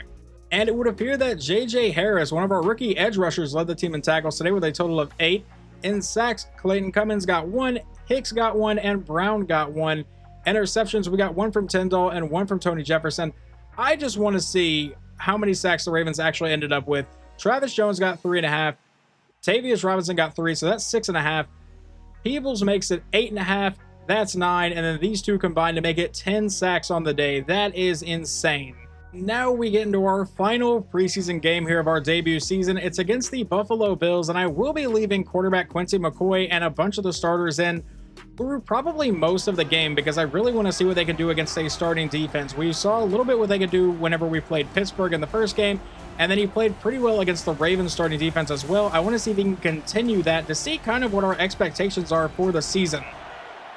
And it would appear that J.J. Harris, one of our rookie edge rushers, led the team in tackles today with a total of 8. In sacks, Clayton Cummins got 1. Hicks got 1. And Brown got 1. Interceptions, we got 1 from Tindall and 1 from Tony Jefferson. I just want to see how many sacks the Ravens actually ended up with. Travis Jones got 3.5. Tavius Robinson got 3, so that's 6.5. Peebles makes it 8.5. That's 9. And then these two combined to make it 10 sacks on the day. That is insane. Now we get into our final preseason game here of our debut season. It's against the Buffalo Bills, and I will be leaving quarterback Quincy McCoy and a bunch of the starters in through probably most of the game because I really want to see what they can do against a starting defense. We saw a little bit what they could do whenever we played Pittsburgh in the first game, and then he played pretty well against the Ravens starting defense as well. I want to see if he can continue that to see kind of what our expectations are for the season.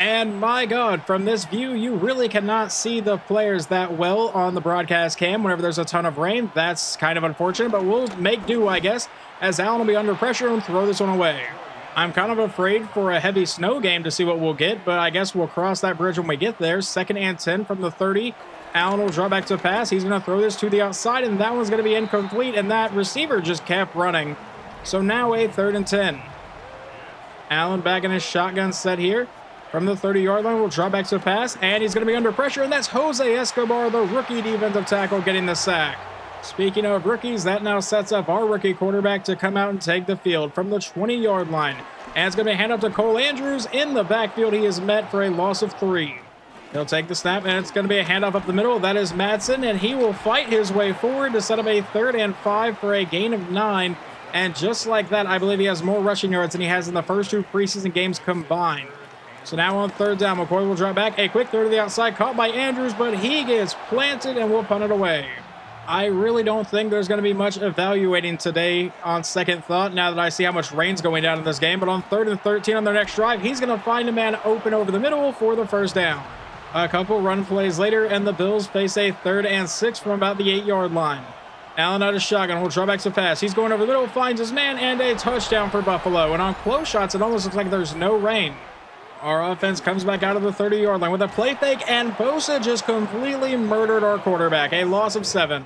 And my God, from this view, you really cannot see the players that well on the broadcast cam whenever there's a ton of rain. That's kind of unfortunate, but we'll make do, I guess, as Allen will be under pressure and throw this one away. I'm kind of afraid for a heavy snow game to see what we'll get, but I guess we'll cross that bridge when we get there. 2nd and 10 from the 30. Allen will draw back to pass. He's going to throw this to the outside, and that one's going to be incomplete, and that receiver just kept running. So now a 3rd and 10. Allen back in his shotgun set here. From the 30-yard line, will draw back to pass, and he's going to be under pressure, and that's Jose Escobar, the rookie defensive tackle, getting the sack. Speaking of rookies, that now sets up our rookie quarterback to come out and take the field from the 20-yard line. And it's going to be hand up to Cole Andrews in the backfield. He is met for a loss of 3. He'll take the snap, and it's going to be a handoff up the middle. That is Madsen, and he will fight his way forward to set up a 3rd and 5 for a gain of 9. And just like that, I believe he has more rushing yards than he has in the first 2 preseason games combined. So now on 3rd down, McCoy will drop back. A quick throw to the outside, caught by Andrews, but he gets planted and will punt it away. I really don't think there's going to be much evaluating today on second thought now that I see how much rain's going down in this game. But on 3rd and 13 on their next drive, he's going to find a man open over the middle for the 1st down. A couple run plays later, and the Bills face a 3rd and 6 from about the 8-yard line. Allen out of shotgun will draw back to pass. He's going over the middle, finds his man, and a touchdown for Buffalo. And on close shots, it almost looks like there's no rain. Our offense comes back out of the 30-yard line with a play fake, and Bosa just completely murdered our quarterback. A loss of 7.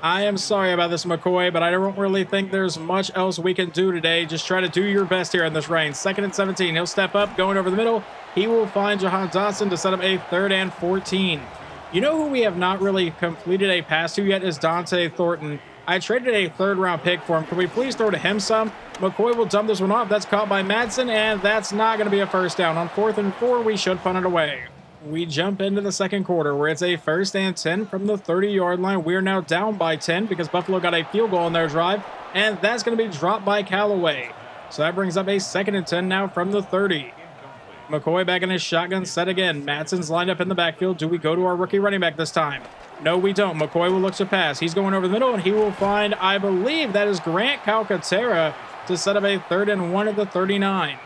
I am sorry about this, McCoy, but I don't really think there's much else we can do today. Just try to do your best here in this rain. 2nd and 17. He'll step up, going over the middle. He will find Jahan Dotson to set up a 3rd and 14. You know who we have not really completed a pass to yet is Dante Thornton. I traded a 3rd-round pick for him. Can we please throw to him some? McCoy will dump this one off. That's caught by Madsen, and that's not going to be a 1st down. On 4th and 4, we should punt it away. We jump into the 2nd quarter where it's a 1st and 10 from the 30-yard line. We're now down by 10 because Buffalo got a field goal on their drive, and that's going to be dropped by Callaway. So that brings up a 2nd and 10 now from the 30. McCoy back in his shotgun set again. Madsen's lined up in the backfield. Do we go to our rookie running back this time? No, we don't. McCoy will look to pass. He's going over the middle, and he will find, I believe, that is Grant Calcaterra to set up a 3rd and 1 at the 39.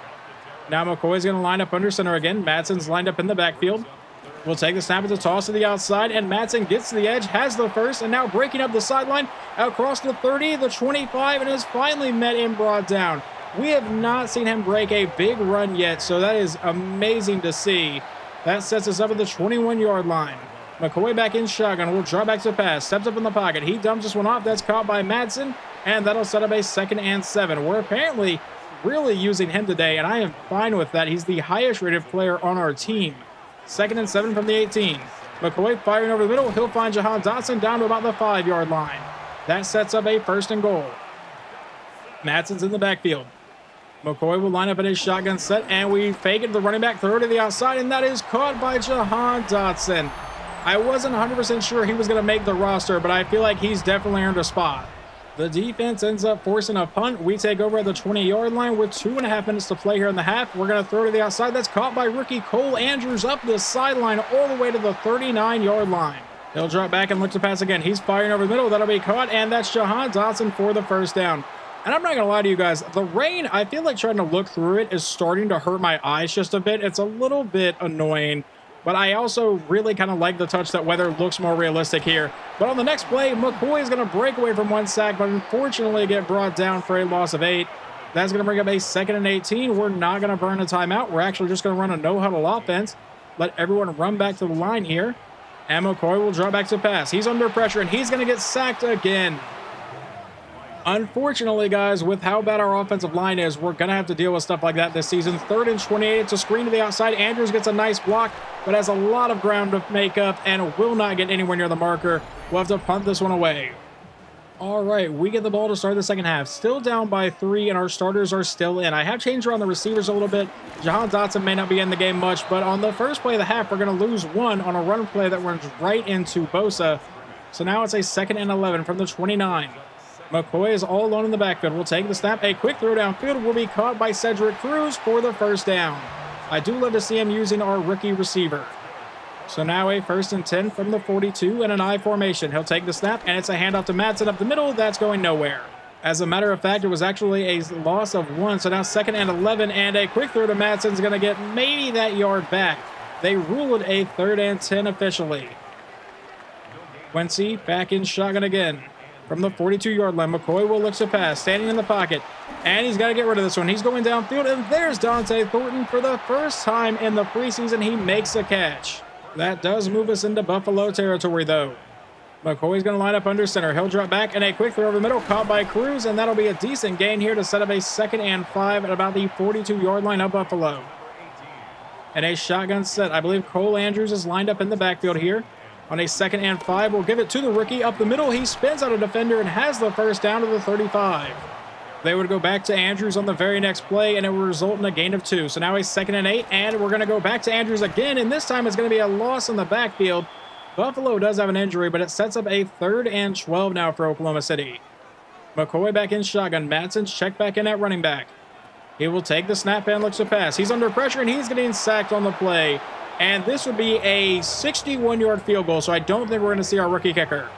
Now McCoy's going to line up under center again. Madsen's lined up in the backfield. We'll take the snap at the toss to the outside, and Madsen gets to the edge, has the first, and now breaking up the sideline across the 30, the 25, and is finally met and brought down. We have not seen him break a big run yet, so that is amazing to see. That sets us up at the 21-yard line. McCoy back in shotgun, will draw back to pass, steps up in the pocket. He dumps this one off. That's caught by Madsen, and that'll set up a 2nd and 7. We're apparently really using him today, and I am fine with that. He's the highest rated player on our team. 2nd and 7 from the 18. McCoy firing over the middle. He'll find Jahan Dotson down to about the 5-yard line. That sets up a 1st and goal. Madsen's in the backfield. McCoy will line up in his shotgun set, and we fake it to the running back, throw to the outside, and that is caught by Jahan Dotson. I wasn't 100% sure he was going to make the roster, but I feel like he's definitely earned a spot. The defense ends up forcing a punt. We take over at the 20-yard line with 2.5 minutes to play here in the half. We're going to throw to the outside. That's caught by rookie Cole Andrews up the sideline all the way to the 39-yard line. He'll drop back and look to pass again. He's firing over the middle. That'll be caught, and that's Jahan Dotson for the 1st down. And I'm not going to lie to you guys, the rain, I feel like trying to look through it is starting to hurt my eyes just a bit. It's a little bit annoying, but I also really kind of like the touch that weather looks more realistic here. But on the next play, McCoy is going to break away from 1 sack, but unfortunately get brought down for a loss of 8. That's going to bring up a 2nd and 18. We're not going to burn a timeout. We're actually just going to run a no-huddle offense. Let everyone run back to the line here. And McCoy will draw back to pass. He's under pressure, and he's going to get sacked again. Unfortunately, guys, with how bad our offensive line is, we're going to have to deal with stuff like that this season. 3rd and 28. It's a screen to the outside. Andrews gets a nice block, but has a lot of ground to make up and will not get anywhere near the marker. We'll have to punt this one away. All right, we get the ball to start the second half. Still down by 3, and our starters are still in. I have changed around the receivers a little bit. Jahan Dotson may not be in the game much, but on the first play of the half, we're going to lose 1 on a run play that runs right into Bosa. So now it's a 2nd and 11 from the 29. McCoy is all alone in the backfield. We'll take the snap. A quick throw downfield will be caught by Cedric Cruz for the 1st down. I do love to see him using our rookie receiver. So now a 1st and 10 from the 42 in an I formation. He'll take the snap, and it's a handoff to Madsen up the middle. That's going nowhere. As a matter of fact, it was actually a loss of 1. So now 2nd and 11, and a quick throw to Madsen's going to get maybe that yard back. They ruled a 3rd and 10 officially. Quincy back in shotgun again. From the 42-yard line, McCoy will look to pass, standing in the pocket, and he's got to get rid of this one. He's going downfield, and there's Dante Thornton for the first time in the preseason. He makes a catch. That does move us into Buffalo territory, though. McCoy's going to line up under center. He'll drop back, and a quick throw over the middle, caught by Cruz, and that'll be a decent gain here to set up a 2nd and 5 at about the 42-yard line of Buffalo. And a shotgun set. I believe Cole Andrews is lined up in the backfield here. On a 2nd and 5, we'll give it to the rookie up the middle. He spins out a defender and has the first down to the 35. They would go back to Andrews on the very next play, and it will result in a gain of 2. So now a 2nd and 8, and we're going to go back to Andrews again, and this time it's going to be a loss in the backfield. Buffalo does have an injury, but it sets up a 3rd and 12 now for Oklahoma City. McCoy back in shotgun. Madsen's checked back in at running back. He will take the snap and looks to pass. He's under pressure, and he's getting sacked on the play. And this would be a 61-yard field goal, so I don't think we're going to see our rookie kicker.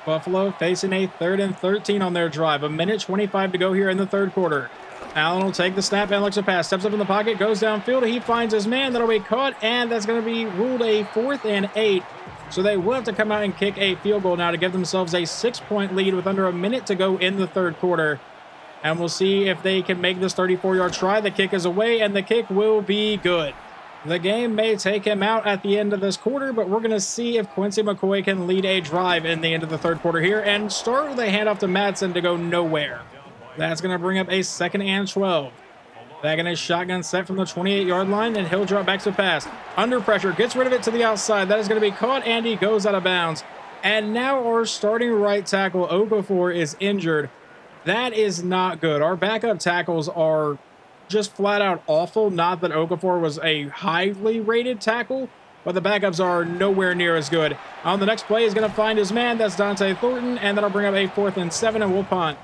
Buffalo facing a 3rd and 13 on their drive. 1:25 to go here in the 3rd quarter. Allen will take the snap and looks to pass. Steps up in the pocket, goes downfield. He finds his man. That'll be caught, and that's going to be ruled a 4th and 8. So they will have to come out and kick a field goal now to give themselves a 6-point lead with under a minute to go in the 3rd quarter. And we'll see if they can make this 34-yard try. The kick is away, and the kick will be good. The game may take him out at the end of this quarter, but we're going to see if Quincy McCoy can lead a drive in the end of the 3rd quarter here and start with a handoff to Madsen to go nowhere. That's going to bring up a 2nd and 12. Back in his shotgun set from the 28-yard line, and he'll drop back to pass. Under pressure, gets rid of it to the outside. That is going to be caught, and he goes out of bounds. And now our starting right tackle, Okafor, is injured. That is not good. Our backup tackles are just flat out awful. Not that Okafor was a highly rated tackle, but the backups are nowhere near as good. On the next play, he's going to find his man. That's Dante Thornton, and that'll bring up a 4th and 7, and we'll punt.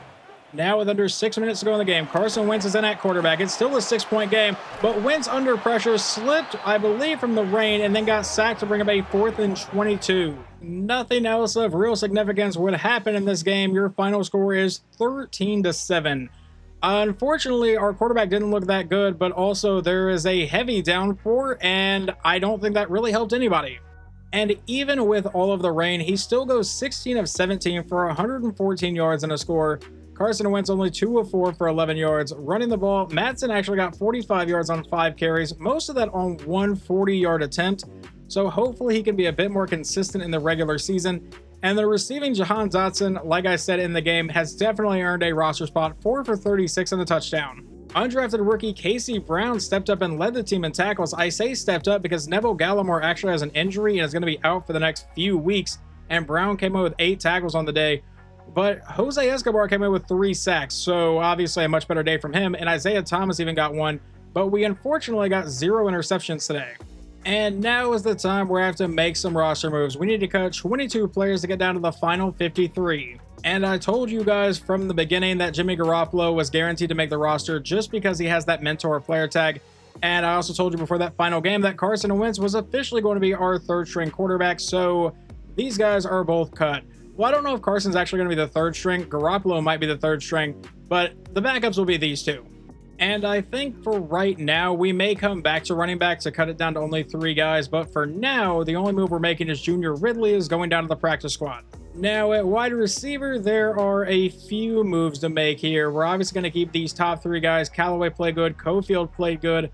Now with under 6 minutes to go in the game, Carson Wentz is in at quarterback. It's still a 6-point game, but Wentz under pressure slipped, I believe, from the rain and then got sacked to bring up a 4th and 22. Nothing else of real significance would happen in this game. Your final score is 13-7. Unfortunately, our quarterback didn't look that good, but also there is a heavy downpour, and I don't think that really helped anybody. And even with all of the rain, he still goes 16 of 17 for 114 yards and a score. Carson Wentz only 2 of 4 for 11 yards. Running the ball, Madsen actually got 45 yards on 5 carries, most of that on one 40-yard attempt. So hopefully he can be a bit more consistent in the regular season. And the receiving, Jahan Dotson, like I said in the game, has definitely earned a roster spot, 4 for 36 and a touchdown. Undrafted rookie Casey Brown stepped up and led the team in tackles. I say stepped up because Neville Gallimore actually has an injury and is going to be out for the next few weeks. And Brown came in with 8 tackles on the day. But Jose Escobar came in with 3 sacks, so obviously a much better day from him. And Isaiah Thomas even got 1, but we unfortunately got 0 interceptions today. And now is the time where I have to make some roster moves. We need to cut 22 players to get down to the final 53. And I told you guys from the beginning that Jimmy Garoppolo was guaranteed to make the roster just because he has that mentor player tag. And I also told you before that final game that Carson Wentz was officially going to be our 3rd string quarterback, so these guys are both cut. Well, I don't know if Carson's actually going to be the 3rd string. Garoppolo might be the 3rd string, but the backups will be these 2. And I think for right now, we may come back to running back to cut it down to only 3 guys. But for now, the only move we're making is Junior Ridley is going down to the practice squad. Now at wide receiver, there are a few moves to make here. We're obviously going to keep these top 3 guys. Callaway played good. Cofield played good.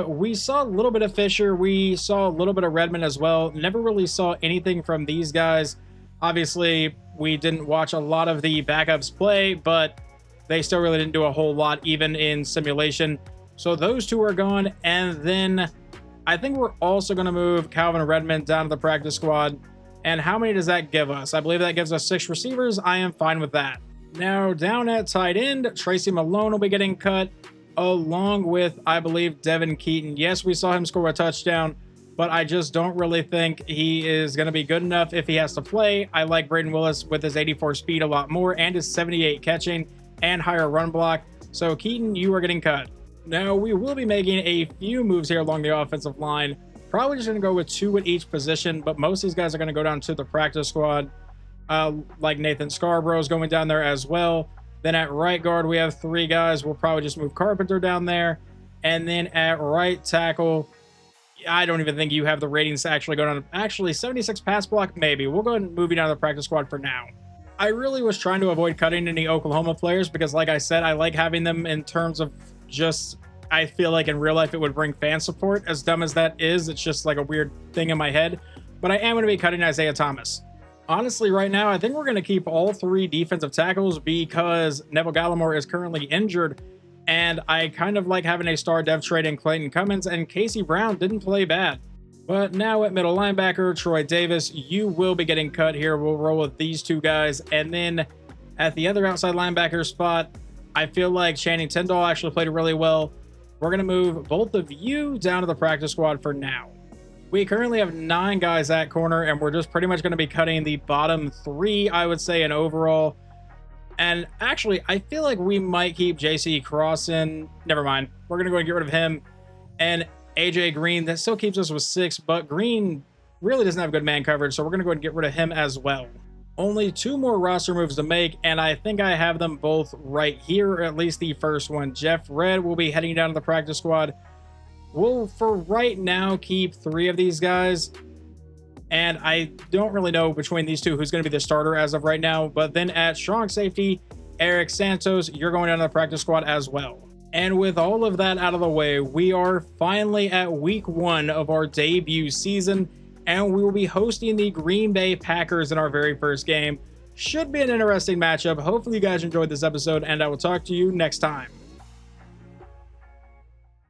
We saw a little bit of Fisher. We saw a little bit of Redmond as well. Never really saw anything from these guys. Obviously, we didn't watch a lot of the backups play, but they still really didn't do a whole lot, even in simulation. So those 2 are gone. And then I think we're also going to move Calvin Redmond down to the practice squad. And how many does that give us? I believe that gives us 6 receivers. I am fine with that. Now, down at tight end, Tracy Malone will be getting cut, along with, I believe, Devin Keaton. Yes, we saw him score a touchdown, but I just don't really think he is going to be good enough if he has to play. I like Braden Willis with his 84 speed a lot more and his 78 catching and higher run block. So Keaton, you are getting cut. Now we will be making a few moves here along the offensive line. Probably just going to go with 2 at each position, but most of these guys are going to go down to the practice squad. Like Nathan Scarborough is going down there as well. Then at right guard, we have 3 guys. We'll probably just move Carpenter down there. And then at right tackle, I don't even think you have the ratings to actually go down. Actually, 76 pass block, maybe. We'll go ahead and move you down to the practice squad for now. I really was trying to avoid cutting any Oklahoma players because, like I said, I like having them in terms of just I feel like in real life it would bring fan support. As dumb as that is, it's just like a weird thing in my head. But I am going to be cutting Isaiah Thomas. Honestly, right now, I think we're going to keep all 3 defensive tackles because Neville Gallimore is currently injured. And I kind of like having a star dev trade in Clayton Cummins, and Casey Brown didn't play bad. But now at middle linebacker, Troy Davis, you will be getting cut here. We'll roll with these 2 guys. And then at the other outside linebacker spot, I feel like Channing Tindall actually played really well. We're going to move both of you down to the practice squad for now. We currently have 9 guys at corner, and we're just pretty much going to be cutting the bottom 3, I would say, in overall. And actually, I feel like we might keep JC Crossan. Never mind. We're going to go and get rid of him. And AJ Green, that still keeps us with 6, but Green really doesn't have good man coverage, so we're going to go and get rid of him as well. Only 2 more roster moves to make, and I think I have them both right here, or at least the first one. Jeff Redd will be heading down to the practice squad. We'll, for right now, keep 3 of these guys. And I don't really know between these 2 who's going to be the starter as of right now. But then at strong safety, Eric Santos, you're going down to the practice squad as well. And with all of that out of the way, we are finally at week 1 of our debut season. And we will be hosting the Green Bay Packers in our very first game. Should be an interesting matchup. Hopefully you guys enjoyed this episode, and I will talk to you next time.